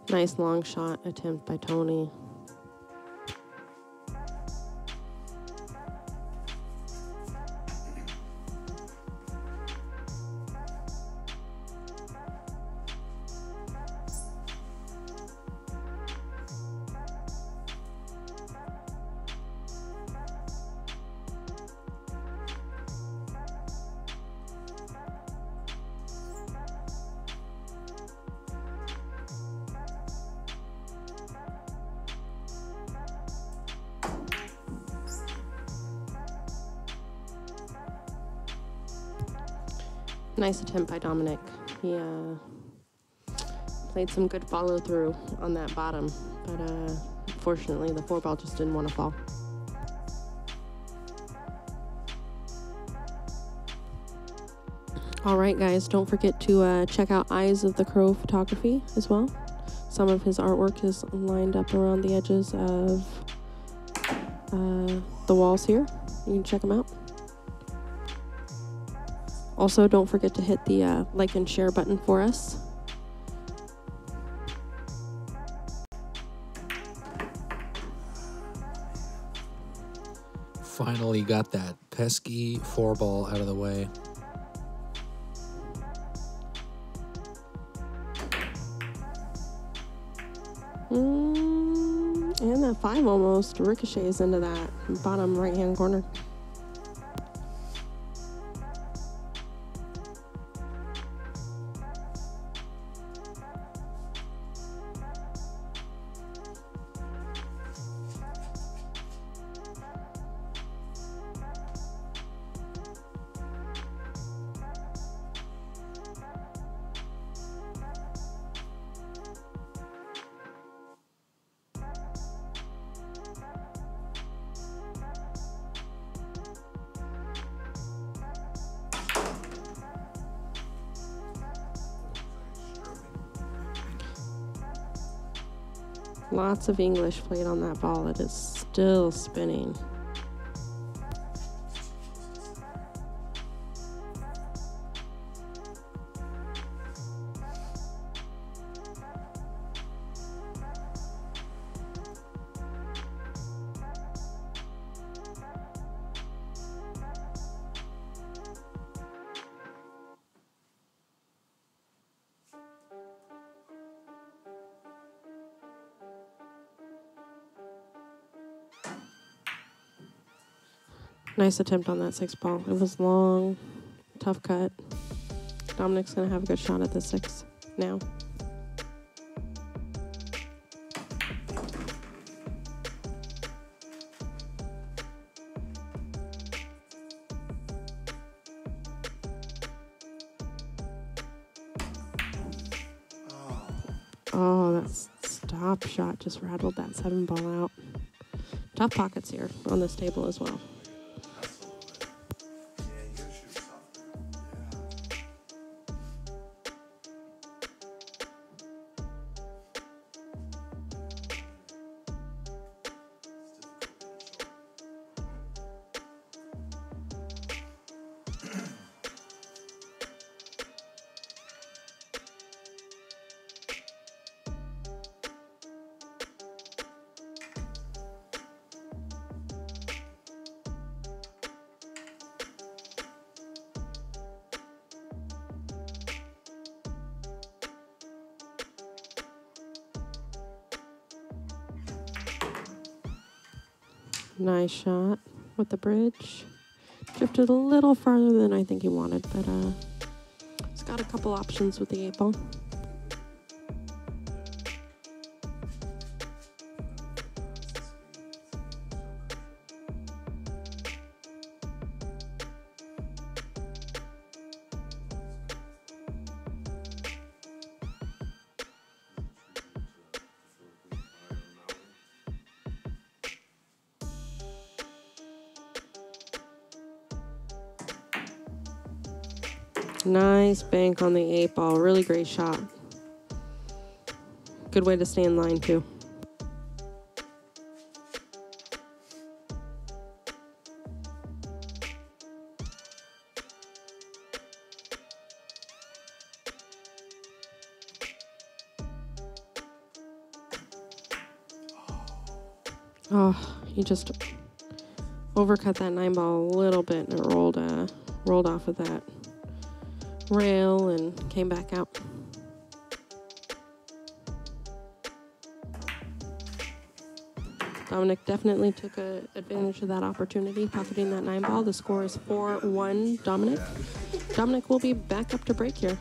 Speaker 7: Nice long shot attempt by Tony. Nice attempt by Dominic. He played some good follow through on that bottom, but unfortunately the 4-ball just didn't want to fall. All right, guys, don't forget to check out Eyes of the Crow photography as well. Some of his artwork is lined up around the edges of the walls here. You can check them out. Also, don't forget to hit the like and share button for us.
Speaker 3: Finally got that pesky 4-ball out of the way.
Speaker 7: And that 5 almost ricochets into that bottom right-hand corner. Lots of English played on that ball. It is still spinning. Nice attempt on that 6-ball. It was long, tough cut. Dominic's going to have a good shot at the 6 now. Oh, that stop shot just rattled that 7-ball out. Tough pockets here on this table as well. Nice shot with the bridge. Drifted a little farther than I think he wanted, but he's got a couple options with the 8-ball. Nice bank on the 8-ball. Really great shot. Good way to stay in line, too. Oh, he just overcut that 9-ball a little bit, and it rolled off of that rail and came back out. Dominic definitely took advantage of that opportunity, pocketing that 9-ball. The score is 4-1 Dominic. Dominic will be back up to break here.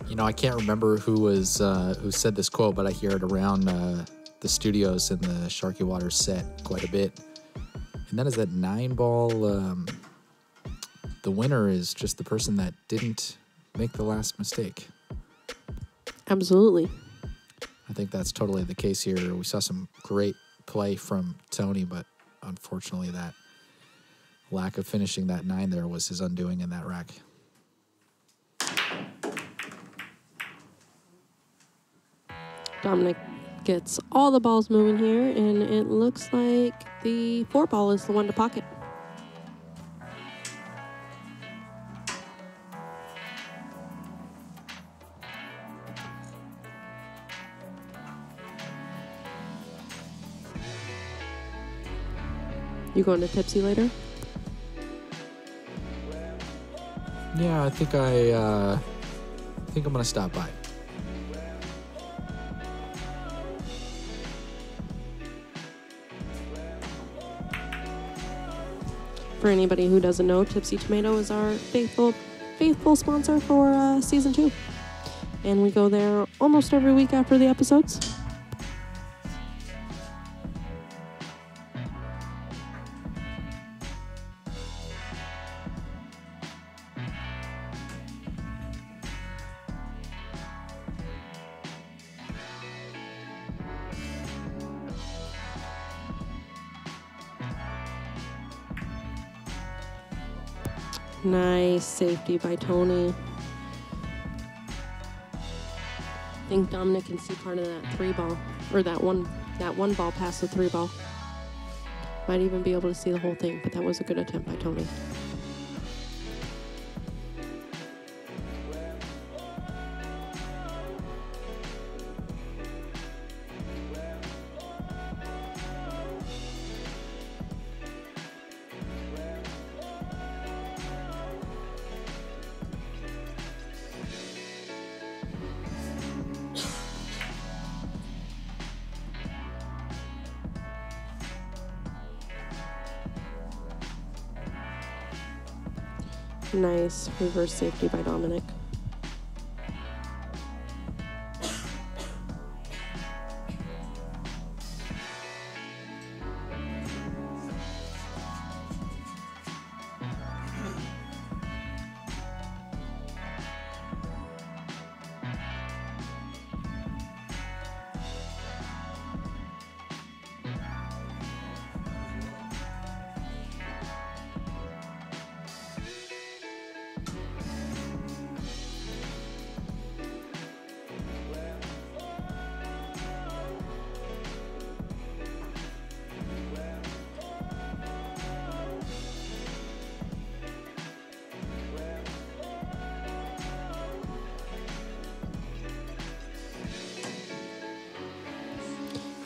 Speaker 3: You know, I can't remember who said this quote, but I hear it around the studios in the Sharky Waters set quite a bit. And that is that 9-ball, the winner is just the person that didn't make the last mistake.
Speaker 7: Absolutely.
Speaker 3: I think that's totally the case here. We saw some great play from Tony, but unfortunately that lack of finishing that 9 there was his undoing in that rack.
Speaker 7: Dominic gets all the balls moving here, and it looks like the 4-ball is the one to pocket. You going to Tipsy later?
Speaker 3: Yeah, I think I'm gonna stop by.
Speaker 7: For anybody who doesn't know, Tipsy Tomato is our faithful sponsor for season 2. And we go there almost every week after the episodes. Nice safety by Tony. I think Dominic can see part of that 3-ball, or that one ball past the 3-ball. Might even be able to see the whole thing, but that was a good attempt by Tony. Nice reverse safety by Dominic.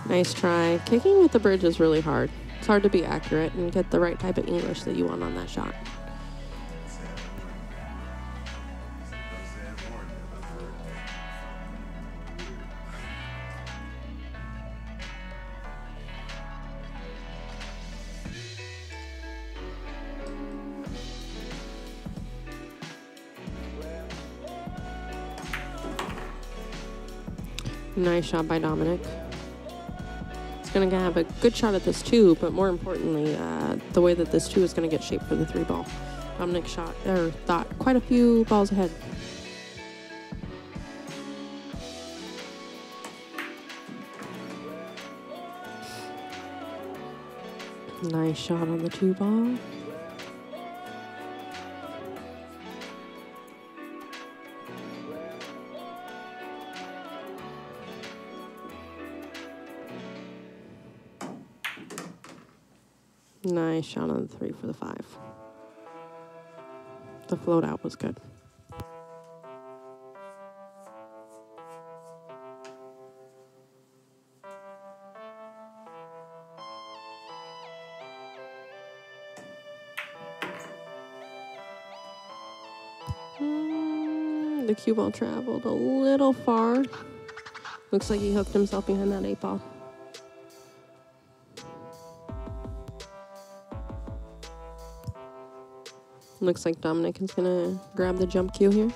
Speaker 7: Nice try. Kicking with the bridge is really hard. It's hard to be accurate and get the right type of English that you want on that shot. Nice shot by Dominic. He's going to have a good shot at this 2, but more importantly, the way that this 2 is going to get shaped for the 3-ball. Dominic thought quite a few balls ahead. Nice shot on the 2-ball. Nice shot on the 3 for the 5. The float out was good. The cue ball traveled a little far. Looks like he hooked himself behind that 8 ball. Looks like Dominic is gonna grab the jump cue here.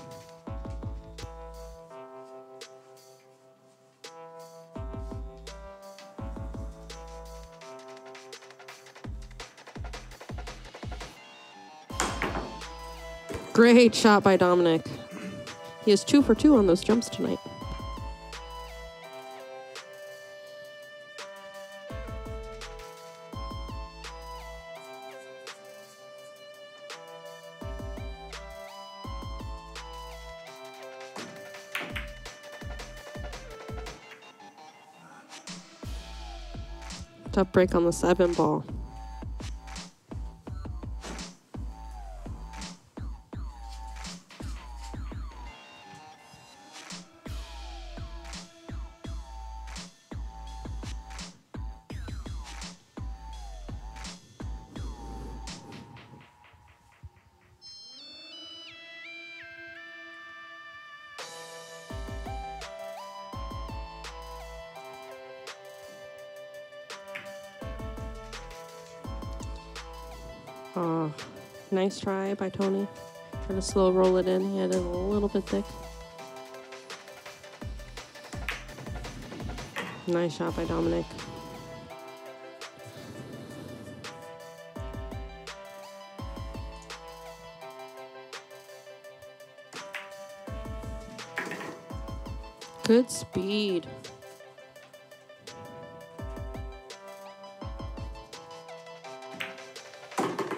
Speaker 7: Great shot by Dominic. He is 2 for 2 on those jumps tonight. Tough break on the 7 ball. Oh, nice try by Tony. Trying to slow roll it in. He had it a little bit thick. Nice shot by Dominic. Good speed.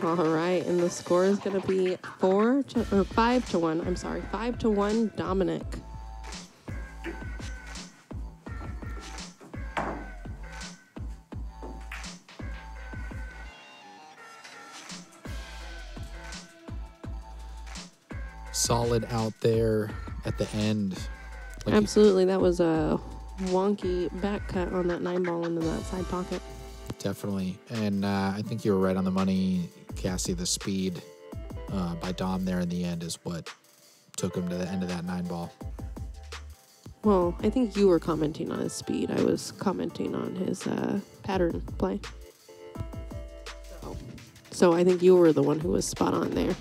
Speaker 7: All right, and the score is going to be 5 to 1. I'm sorry, 5 to 1, Dominic.
Speaker 3: Solid out there at the end. Like
Speaker 7: Absolutely, that was a wonky back cut on that 9 ball into that side pocket.
Speaker 3: Definitely. And I think you were right on the money, Cassie. The speed by Dom there in the end is what took him to the end of that 9 ball.
Speaker 7: Well, I think you were commenting on his speed. I was commenting on his pattern play. So I think you were the one who was spot on there.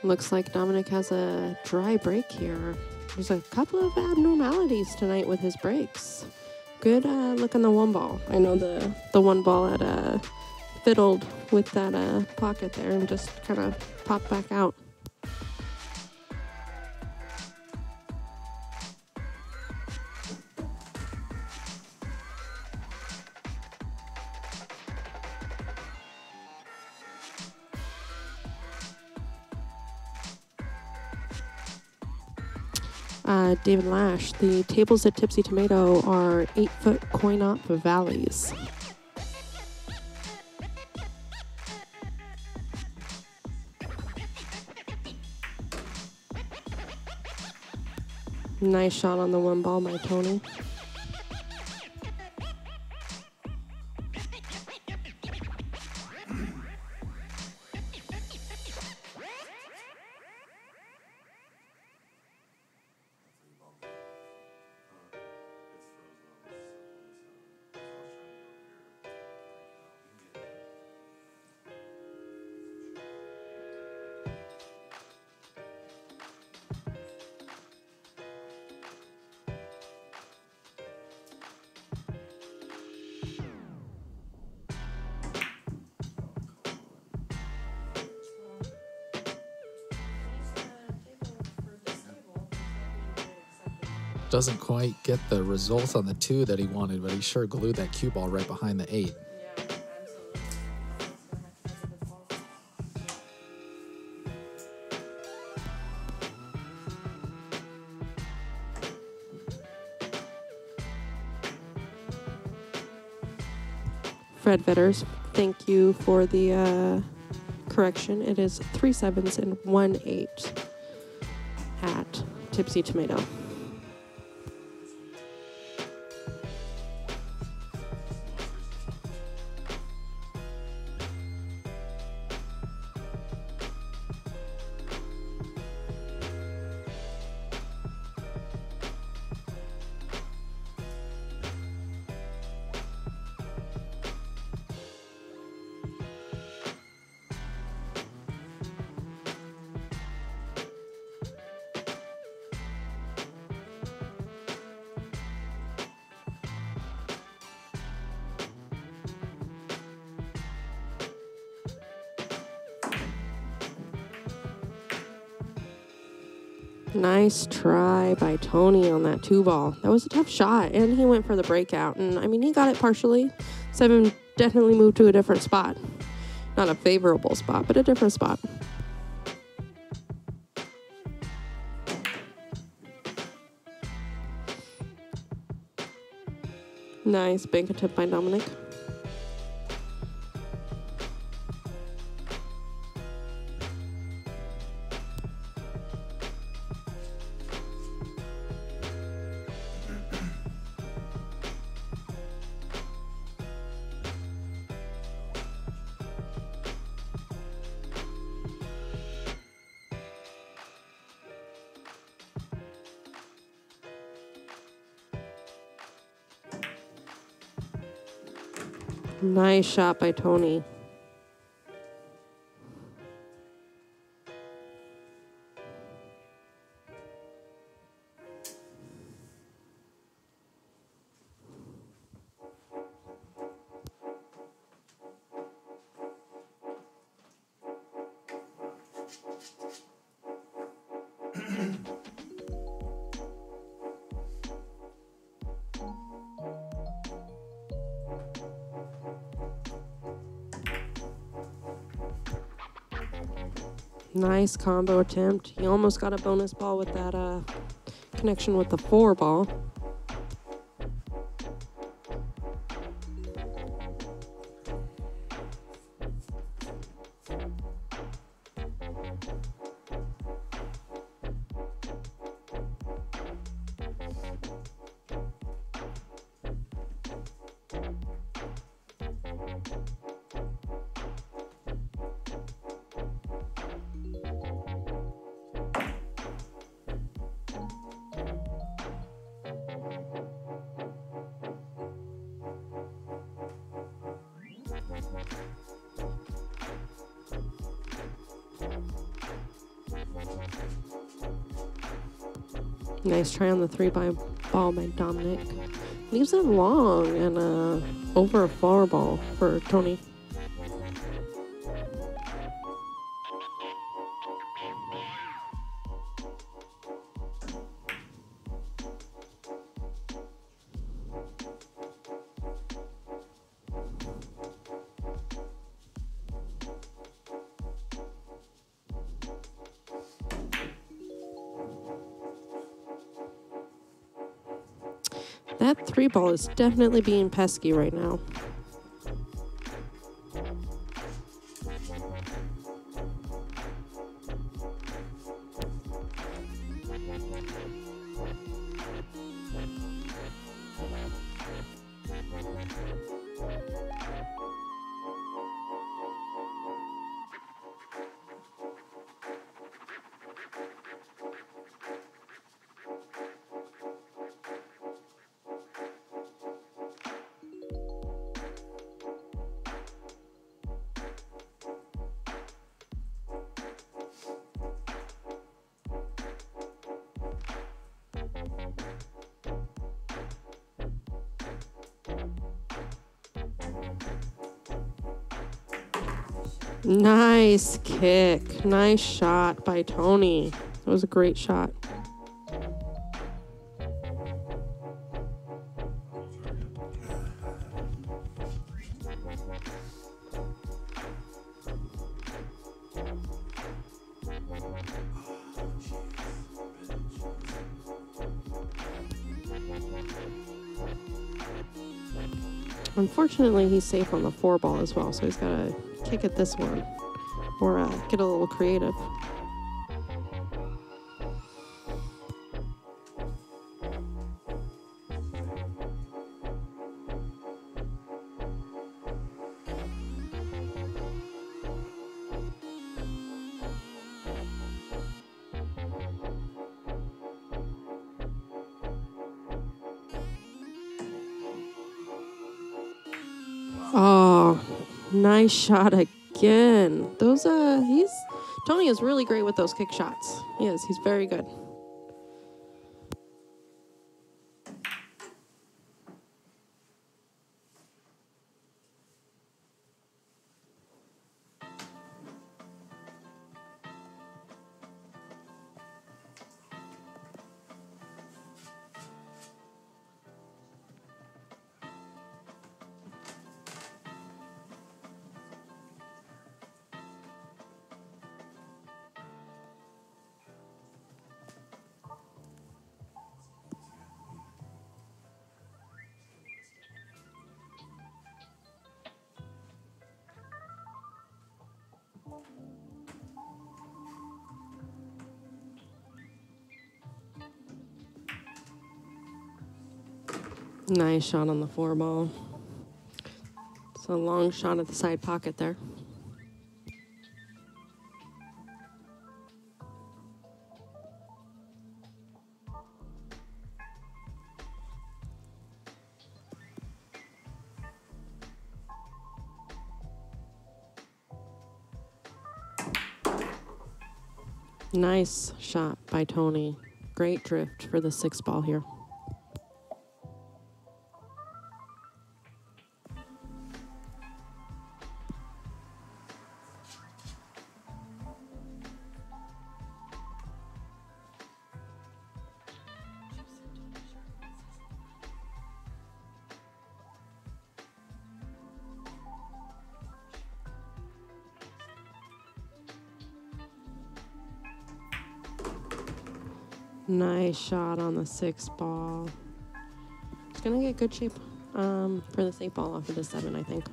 Speaker 7: Looks like Dominic has a dry break here. There's a couple of abnormalities tonight with his breaks. Good look on the 1 ball. I know the 1 ball had fiddled with that pocket there and just kind of popped back out. David Lash, the tables at Tipsy Tomato are 8-foot coin-op valleys. Nice shot on the 1 ball by Tony.
Speaker 3: Doesn't quite get the results on the 2 that he wanted, but he sure glued that cue ball right behind the 8.
Speaker 7: Fred Vetters, thank you for the correction. It is 3 7s and 1 8 at Tipsy Tomato. Nice try by Tony on that 2-ball. That was a tough shot, and he went for the breakout. And, I mean, he got it partially. 7 definitely moved to a different spot. Not a favorable spot, but a different spot. Nice bank attempt by Dominic. Nice shot by Tony. Nice combo attempt. He almost got a bonus ball with that connection with the 4-ball. Nice try on the 3-ball by Dominic. Leaves it long and over a 4-ball for Tony. That 3-ball is definitely being pesky right now. Nice kick. Nice shot by Tony. That was a great shot. Unfortunately, he's safe on the 4-ball as well, so he's got to kick at this one or get a little creative. Oh, nice shot again. Those Tony is really great with those kick shots. He is. He's very good. Nice shot on the 4 ball. It's a long shot at the side pocket there. Nice shot by Tony. Great drift for the 6 ball here. Nice shot on the 6 ball. It's gonna get good shape for this 8 ball off of the 7, I think.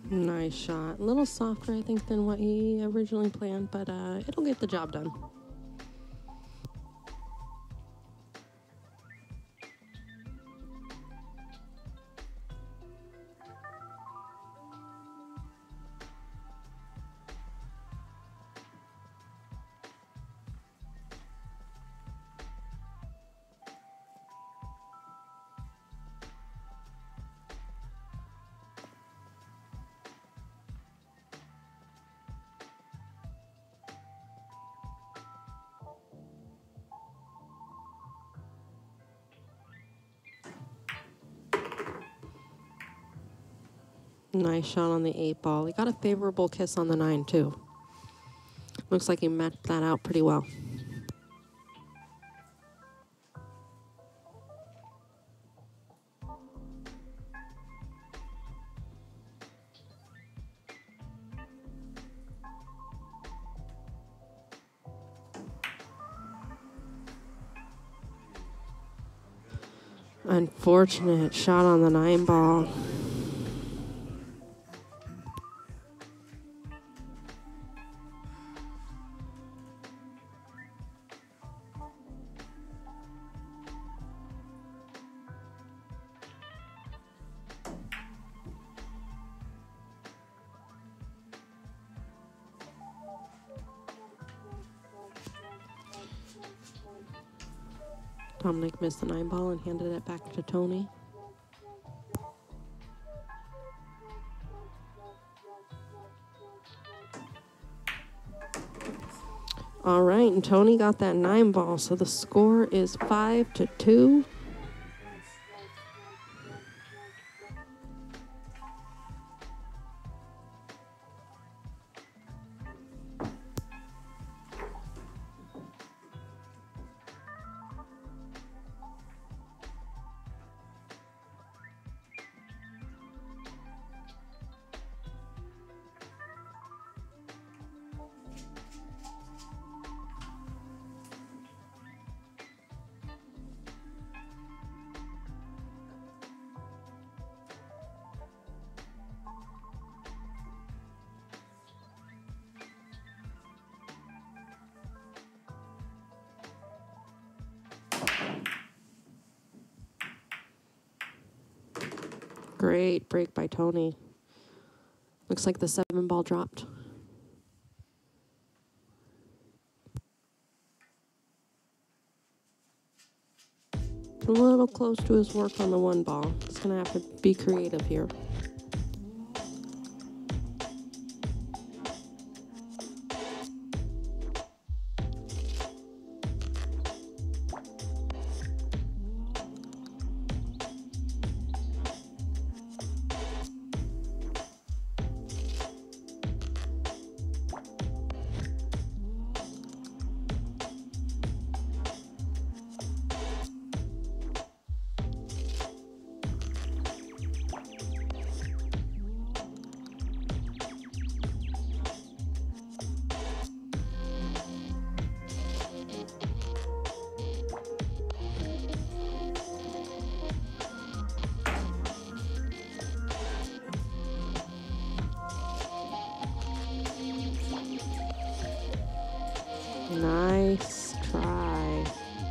Speaker 7: Nice shot. A little softer, I think, than what he originally planned, but it'll get the job done. Nice shot on the 8 ball. He got a favorable kiss on the 9, too. Looks like he matched that out pretty well. Unfortunate shot on the 9 ball. Dominic missed the 9 ball and handed it back to Tony. All right, and Tony got that 9 ball, so the score is 5-2. Great break by Tony. Looks like the 7 ball dropped. A little close to his work on the 1 ball. He's going to have to be creative here.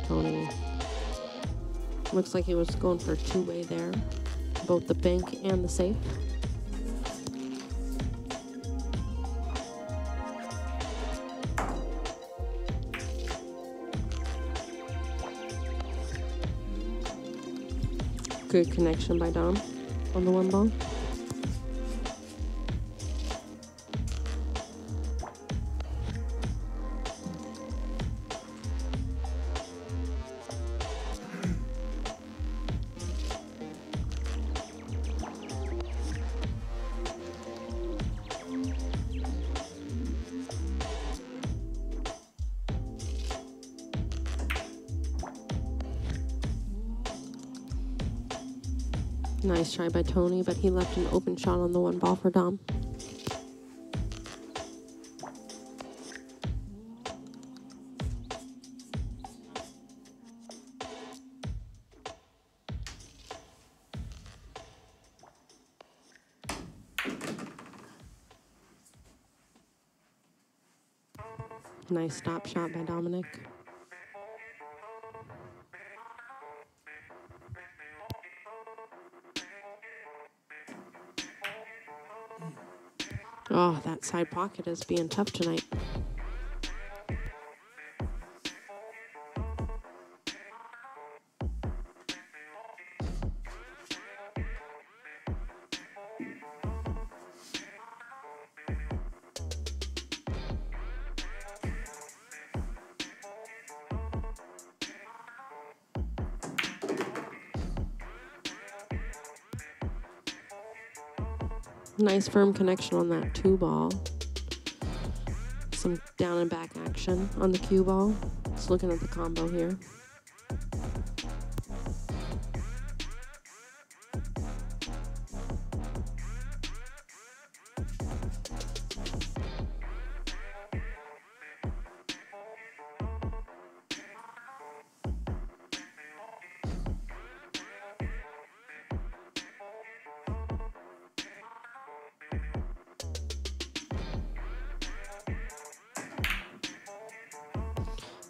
Speaker 7: Tony. Looks like he was going for a two-way there. Both the bank and the safe. Good connection by Dom on the one ball. Nice try by Tony, but he left an open shot on the one ball for Dom. Nice stop shot by Dominic. Oh, that side pocket is being tough tonight. Nice firm connection on that two ball. Some down and back action on the cue ball. Just looking at the combo here.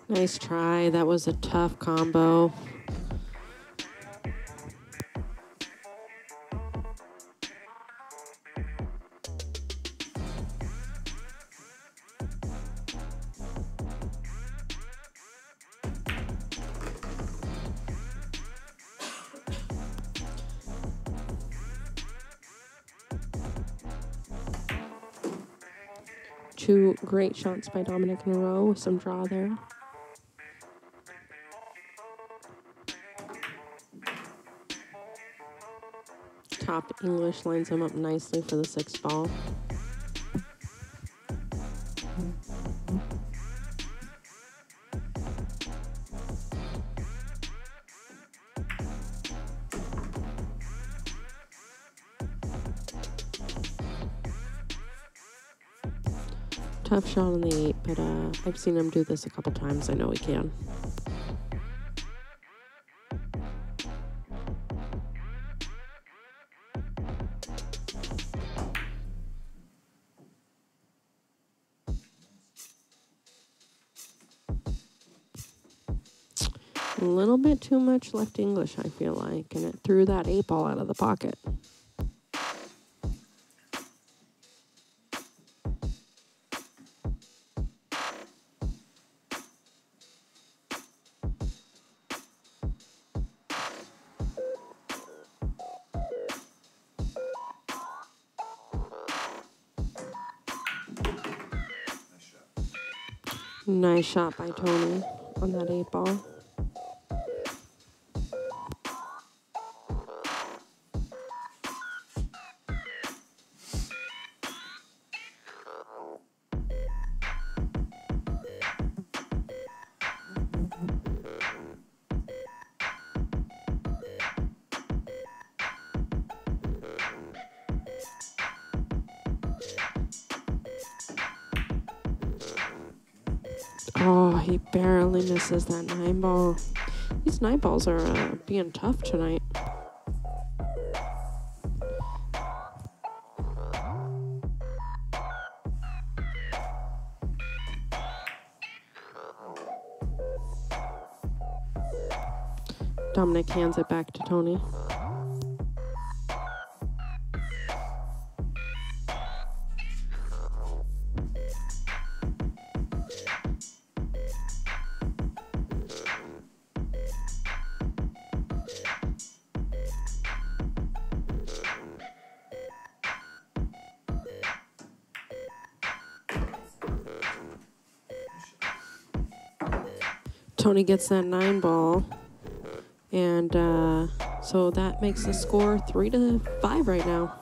Speaker 7: Nice try. That was a tough combo. Two great shots by Dominic in a row with some draw there. Top English lines him up nicely for the sixth ball. Tough shot on the 8, but I've seen him do this a couple times. I know he can. A little bit too much left English, I feel like, and it threw that 8 ball out of the pocket. Nice shot by Tony on that 8 ball. Oh, he barely misses that 9 ball. These 9 balls are being tough tonight. Dominic hands it back to Tony. Tony gets that 9 ball, and so that makes the score 3-5 right now.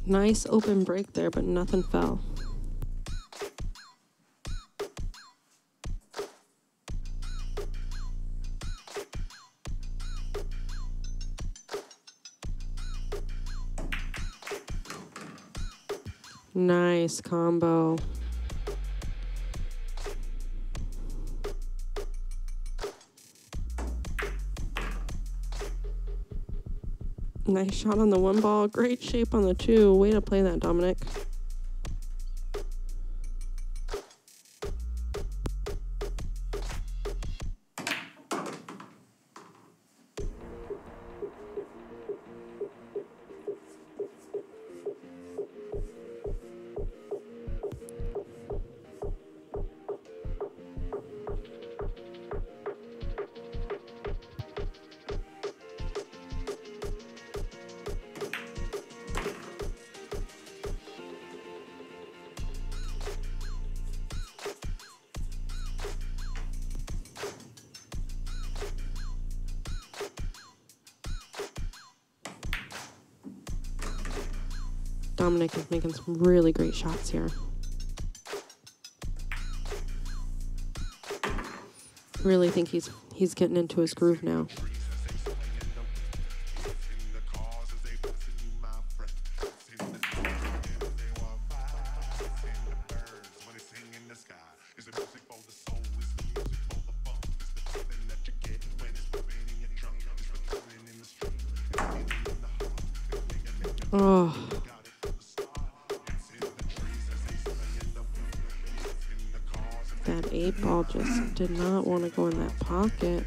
Speaker 7: Nice open break there, but nothing fell. Nice combo. Nice shot on the 1 ball. Great shape on the 2. Way to play that, Dominic. Dominic is making some really great shots here. Really think he's getting into his groove now. Oh. That 8 ball just did not want to go in that pocket.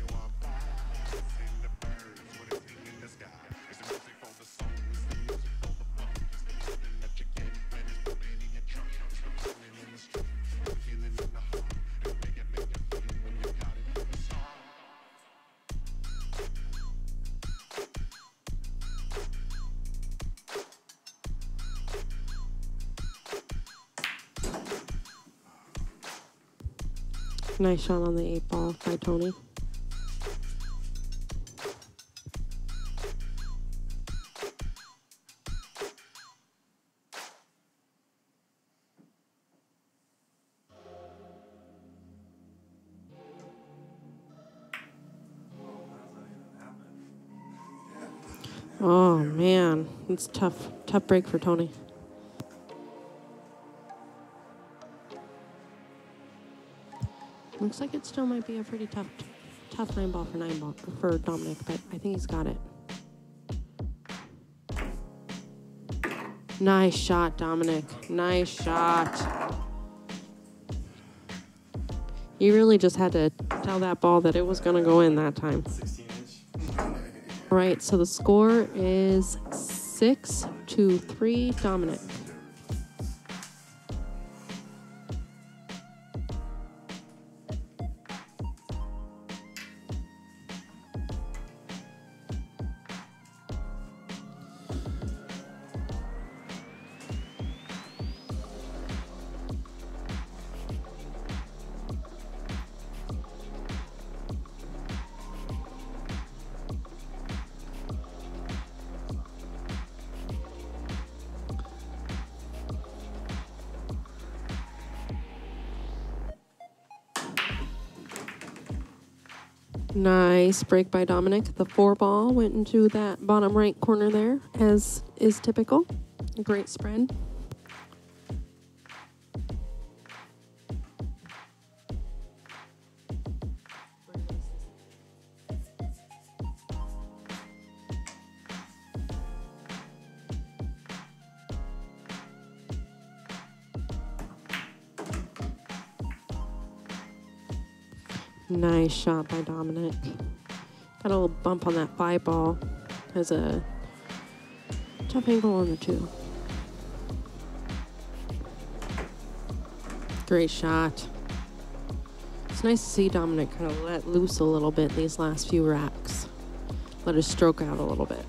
Speaker 7: Nice shot on the 8 ball by Tony. Oh man, it's tough break for Tony. Looks like it still might be a pretty tough 9 ball for Dominic, but I think he's got it. Nice shot, Dominic. Nice shot. You really just had to tell that ball that it was going to go in that time. 16-inch. All right, so the score is 6-3 Dominic. Nice break by Dominic. The 4-ball went into that bottom right corner there, as is typical. A great spread. Nice shot by Dominic. Got a little bump on that 5-ball. Has a tough angle on the 2. Great shot. It's nice to see Dominic kind of let loose a little bit these last few racks. Let his stroke out a little bit.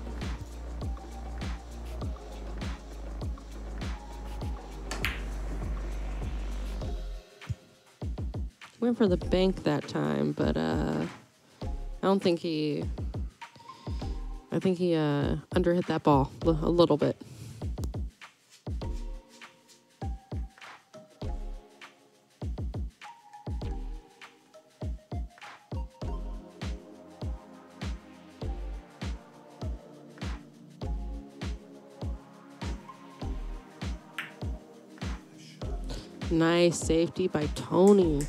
Speaker 7: Went for the bank that time, but I think he underhit that ball a little bit. Nice safety by Tony.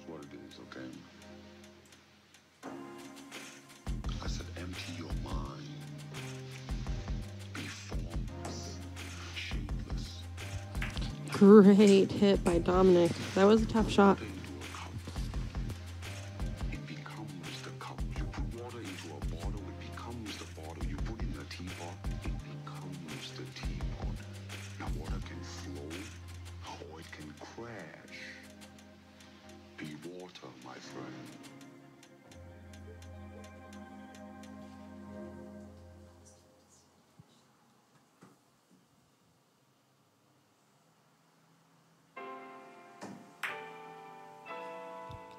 Speaker 9: What it is, okay? I said empty your mind. Be formless, shapeless.
Speaker 7: Great hit by Dominic. That was a tough shot.
Speaker 9: It becomes the cup. You put water into a bottle, it becomes the bottle. You put in a teapot, it becomes the teapot. Now water can flow or it can crash. Be water, my friend.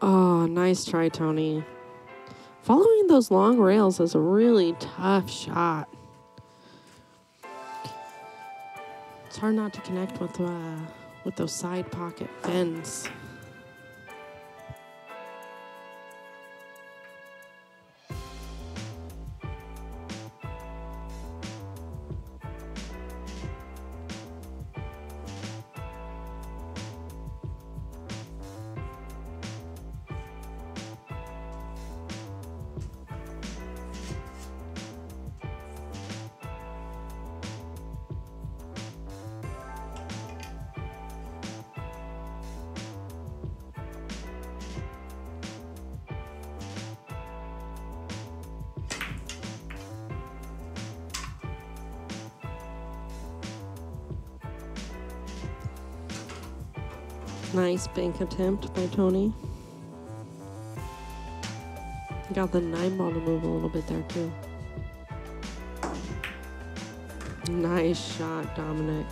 Speaker 7: Oh, nice try, Tony. Following those long rails is a really tough shot. It's hard not to connect with those side pocket bends. Nice bank attempt by Tony. Got the 9-ball to move a little bit there too. Nice shot, Dominic.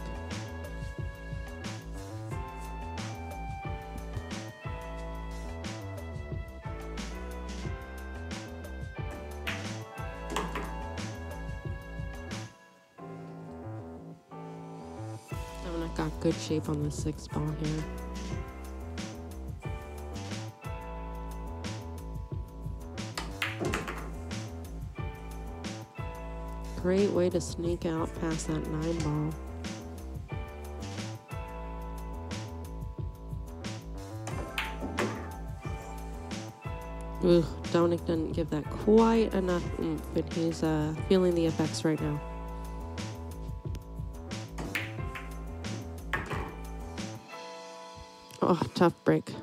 Speaker 7: Dominic got good shape on the 6-ball here. Great way to sneak out past that 9-ball. Ooh, Dominic didn't give that quite enough oomph, but he's feeling the effects right now. Oh, tough break.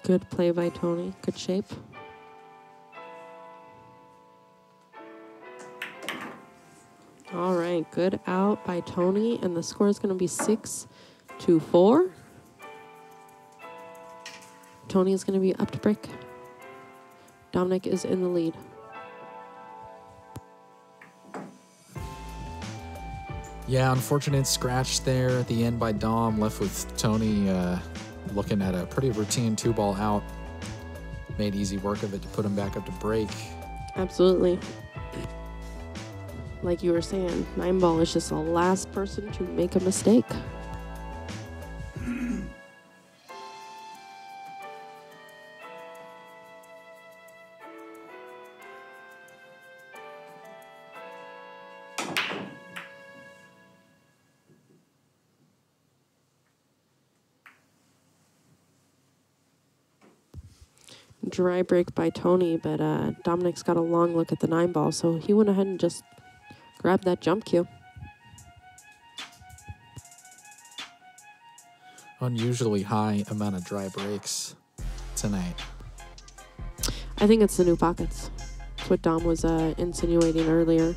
Speaker 7: Good play by Tony. Good shape. All right, good out by Tony, and the score is going to be 6-4. Tony is going to be up to break. Dominic is in the lead.
Speaker 3: Yeah, unfortunate scratch there at the end by Dom, left with Tony looking at a pretty routine 2-ball out. Made easy work of it to put him back up to break.
Speaker 7: Absolutely. Like you were saying, 9-ball is just the last person to make a mistake. Dry break by Tony, but Dominic's got a long look at the 9-ball, so he went ahead and just grabbed that jump cue.
Speaker 3: Unusually high amount of dry breaks tonight.
Speaker 7: I think it's the new pockets. That's what Dom was insinuating earlier.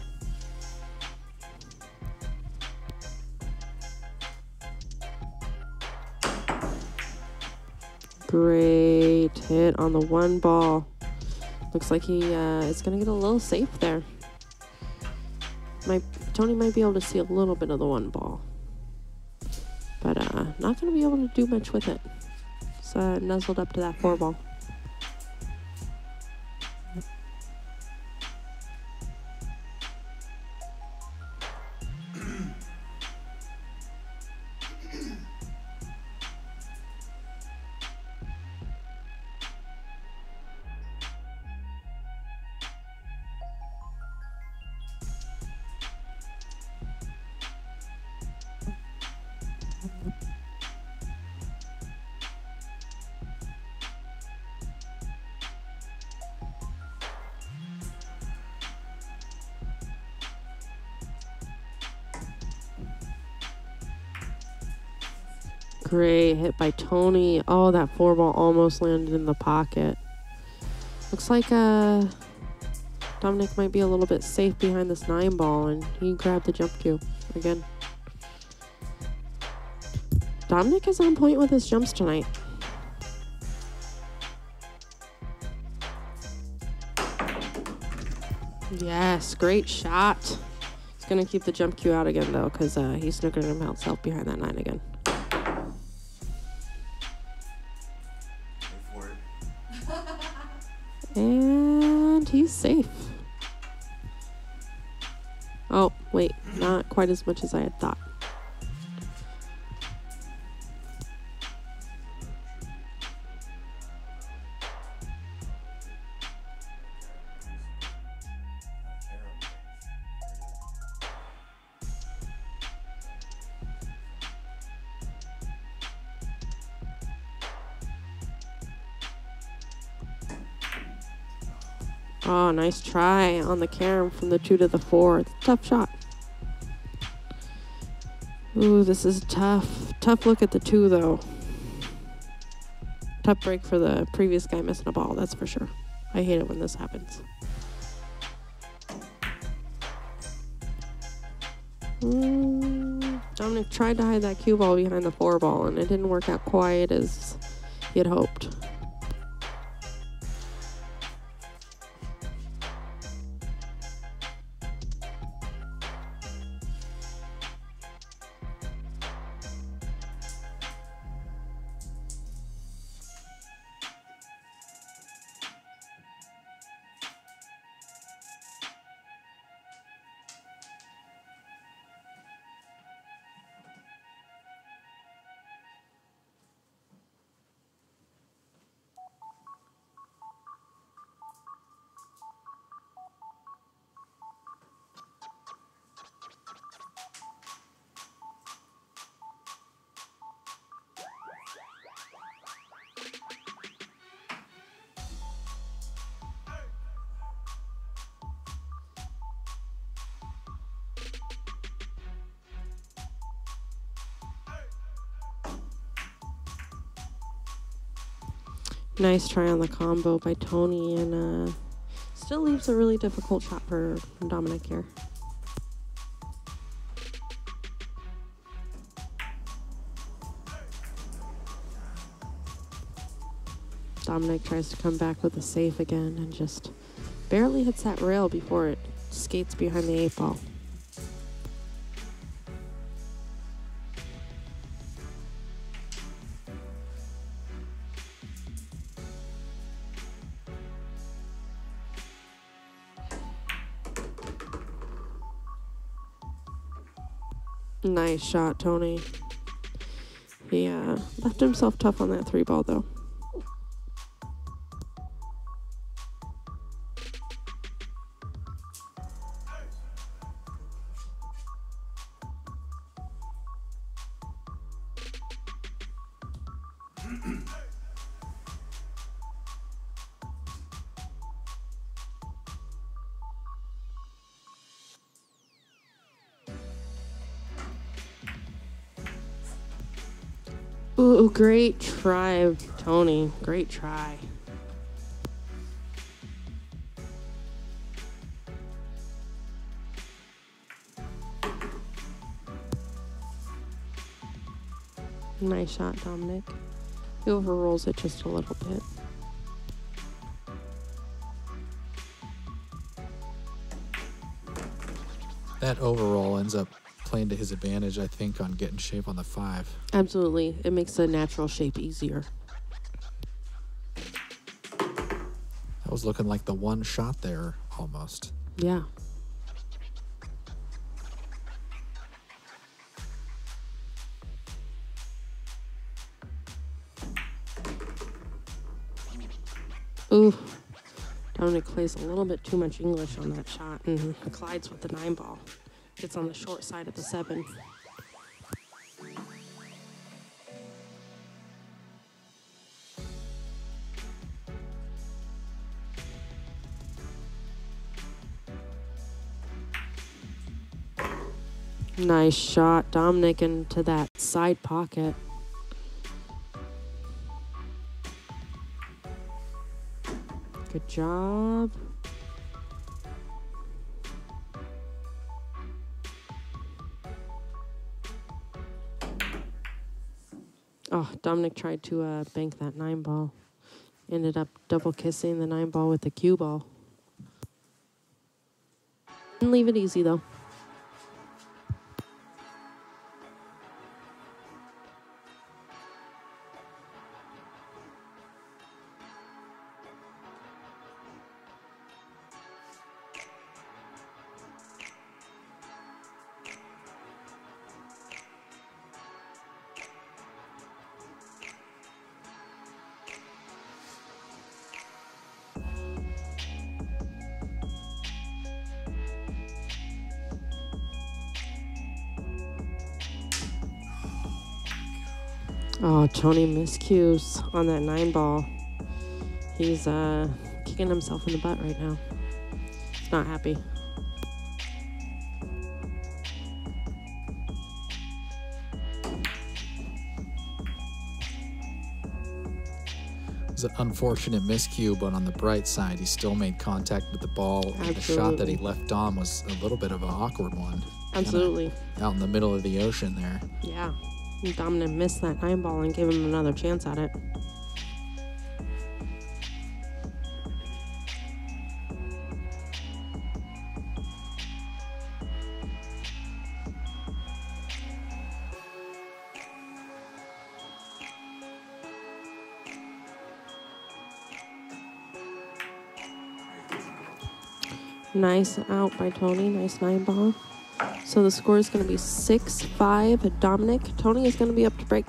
Speaker 7: Great hit on the 1-ball. Looks like he is going to get a little safe there. Tony might be able to see a little bit of the 1-ball. But not going to be able to do much with it. It's nuzzled up to that 4-ball. Great hit by Tony. Oh, that 4-ball almost landed in the pocket. Looks like Dominic might be a little bit safe behind this 9-ball, and he grabbed the jump cue again. Dominic is on point with his jumps tonight. Yes, great shot. He's going to keep the jump cue out again, though, because he's snookered himself behind that 9 again. And he's safe. Oh, wait, not quite as much as I had thought. Oh, nice try on the carom from the 2 to the 4. It's a tough shot. Ooh, this is tough. Tough look at the 2, though. Tough break for the previous guy missing a ball, that's for sure. I hate it when this happens. Dominic tried to hide that cue ball behind the 4-ball, and it didn't work out quite as he had hoped. Nice try on the combo by Tony, and still leaves a really difficult shot for Dominic here. Dominic tries to come back with a save again and just barely hits that rail before it skates behind the 8-ball. Nice shot, Tony. He left himself tough on that 3-ball, though. Ooh, great try, Tony. Great try. Nice shot, Dominic. He overrolls it just a little bit.
Speaker 3: That overroll ends up playing to his advantage, I think, on getting shape on the 5.
Speaker 7: Absolutely. It makes the natural shape easier.
Speaker 3: That was looking like the one shot there, almost.
Speaker 7: Yeah. Ooh. Dominic plays a little bit too much English on that shot and collides with the 9-ball. Gets on the short side of the 7. Nice shot, Dominic, into that side pocket. Good job. Oh, Dominic tried to bank that 9-ball. Ended up double kissing the 9-ball with the cue ball. Didn't leave it easy, though. Oh, Tony miscues on that 9-ball. He's kicking himself in the butt right now. He's not happy.
Speaker 3: It was an unfortunate miscue, but on the bright side, he still made contact with the ball. And the shot that he left on was a little bit of an awkward one.
Speaker 7: Absolutely.
Speaker 3: Out in the middle of the ocean there.
Speaker 7: Yeah. Dominic missed that 9-ball and gave him another chance at it. Nice out by Tony. Nice 9-ball. So the score is going to be 6-5. Dominic. Tony is going to be up to break.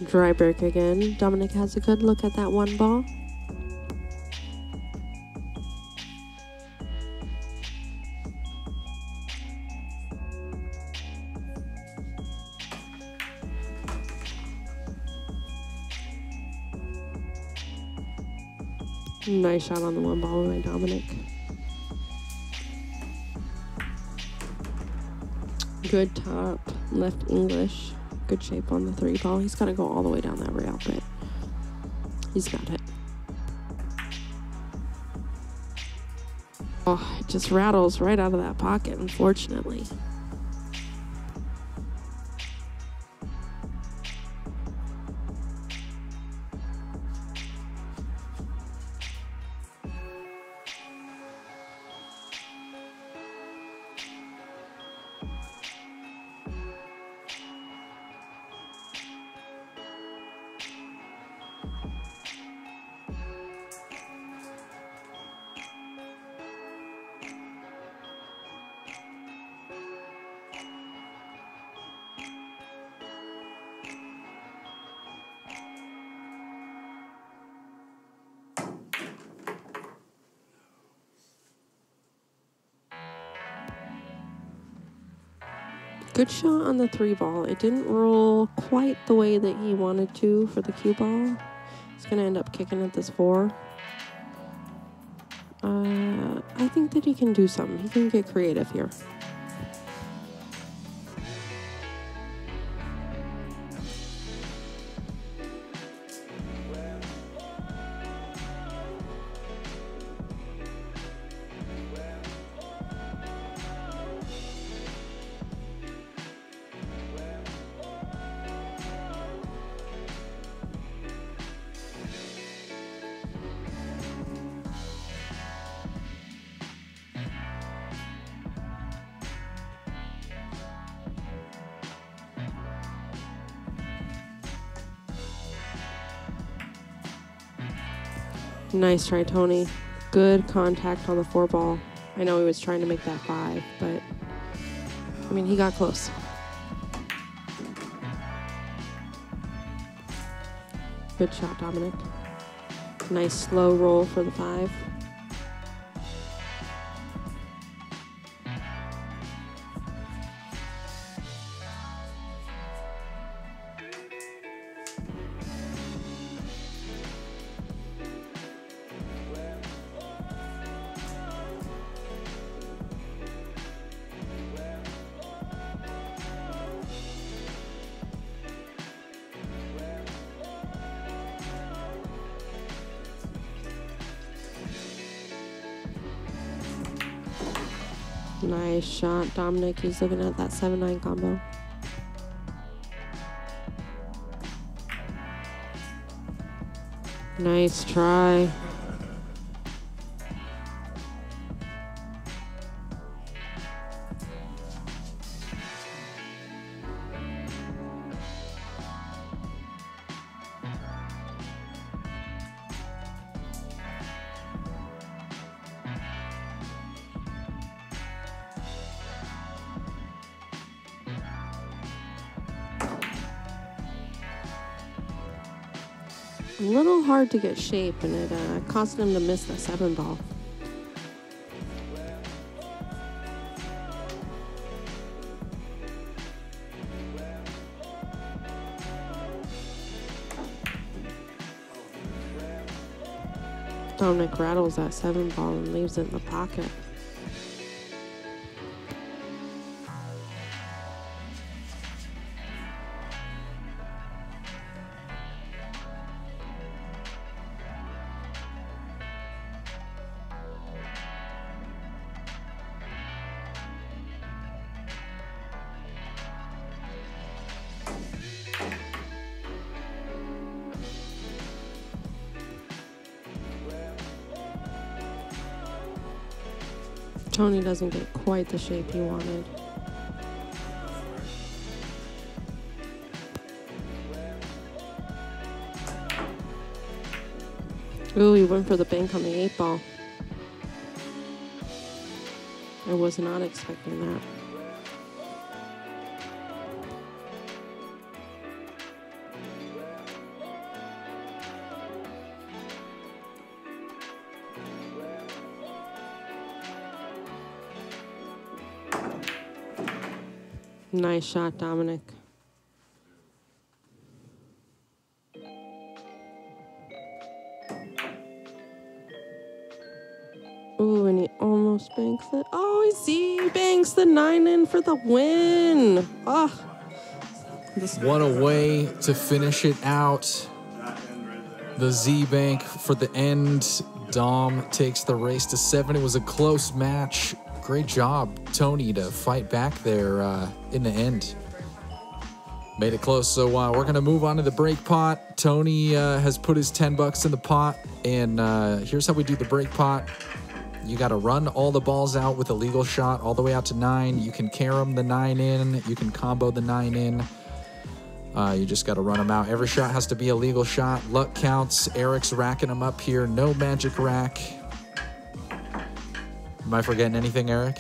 Speaker 7: Dry break again. Dominic has a good look at that one ball. Nice shot on the one ball by Dominic. Good top, left English. Good shape on the 3 ball. He's got to go all the way down that rail, but he's got it. Oh, it just rattles right out of that pocket, unfortunately. Good shot on the 3 ball. It didn't roll quite the way that he wanted to for the cue ball. He's going to end up kicking at this 4. I think that he can do something. He can get creative here. Nice try, Tony. Good contact on the 4 ball. I know he was trying to make that 5, but I mean, he got close. Good shot, Dominic. Nice slow roll for the 5. Nice shot, Dominic. He's looking at that 7-9 combo. Nice try. A little hard to get shape, and it caused him to miss the 7 ball. Dominic rattles that 7 ball and leaves it in the pocket. Tony doesn't get quite the shape he wanted. Ooh, he went for the bank on the 8 ball. I was not expecting that. Nice shot, Dominic. Ooh, and he almost banks it. Oh, he banks the 9 in for the win. Oh.
Speaker 3: What a way to finish it out. The Z bank for the end. Dom takes the race to 7. It was a close match. Great job, Tony, to fight back there in the end. Made it close, so we're going to move on to the break pot. Tony has put his $10 in the pot, and here's how we do the break pot. You got to run all the balls out with a legal shot all the way out to 9. You can carom the 9 in. You can combo the 9 in. You just got to run them out. Every shot has to be a legal shot. Luck counts. Eric's racking them up here. No magic rack. Am I forgetting anything, Eric?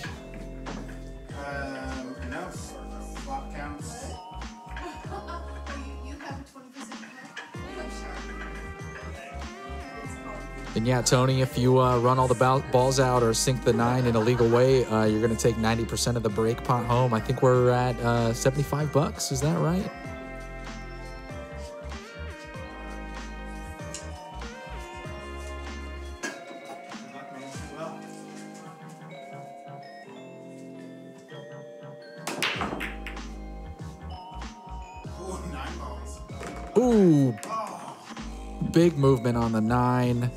Speaker 5: No. Flop counts.
Speaker 6: You have a 20% cut.
Speaker 3: And yeah, Tony, if you run all the balls out or sink the 9 in a legal way, you're going to take 90% of the break pot home. I think we're at $75. Is that right? Ooh, big movement on the 9.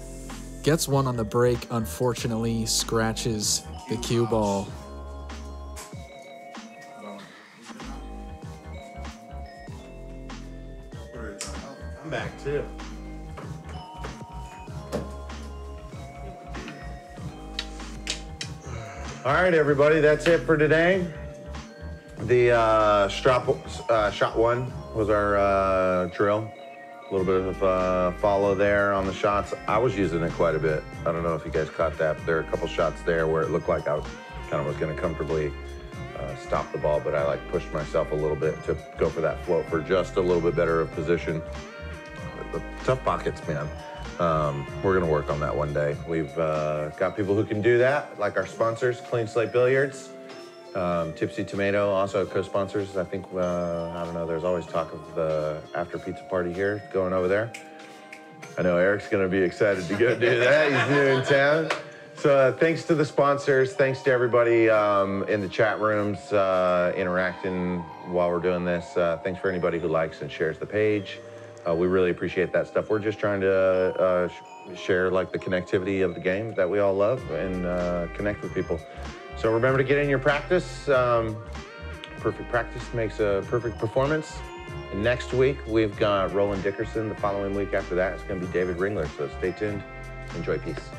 Speaker 3: Gets one on the break, unfortunately, scratches the cue ball.
Speaker 1: I'm back too. All right, everybody, that's it for today. The shot 1 was our drill. A little bit of follow there on the shots. I was using it quite a bit. I don't know if you guys caught that, but there are a couple shots there where it looked like I kind of was going to comfortably stop the ball, but I like pushed myself a little bit to go for that float for just a little bit better of position. Tough pockets, man. We're going to work on that one day. We've got people who can do that, like our sponsors, Clean Slate Billiards. Tipsy Tomato, also co-sponsors. I think, I don't know, there's always talk of the after pizza party here going over there. I know Eric's going to be excited to go do that. He's new in town. So thanks to the sponsors. Thanks to everybody in the chat rooms interacting while we're doing this. Thanks for anybody who likes and shares the page. We really appreciate that stuff. We're just trying to share like the connectivity of the game that we all love and connect with people. So remember to get in your practice. Perfect practice makes a perfect performance. And next week, we've got Roland Dickerson. The following week after that, it's going to be David Ringler. So stay tuned. Enjoy. Peace.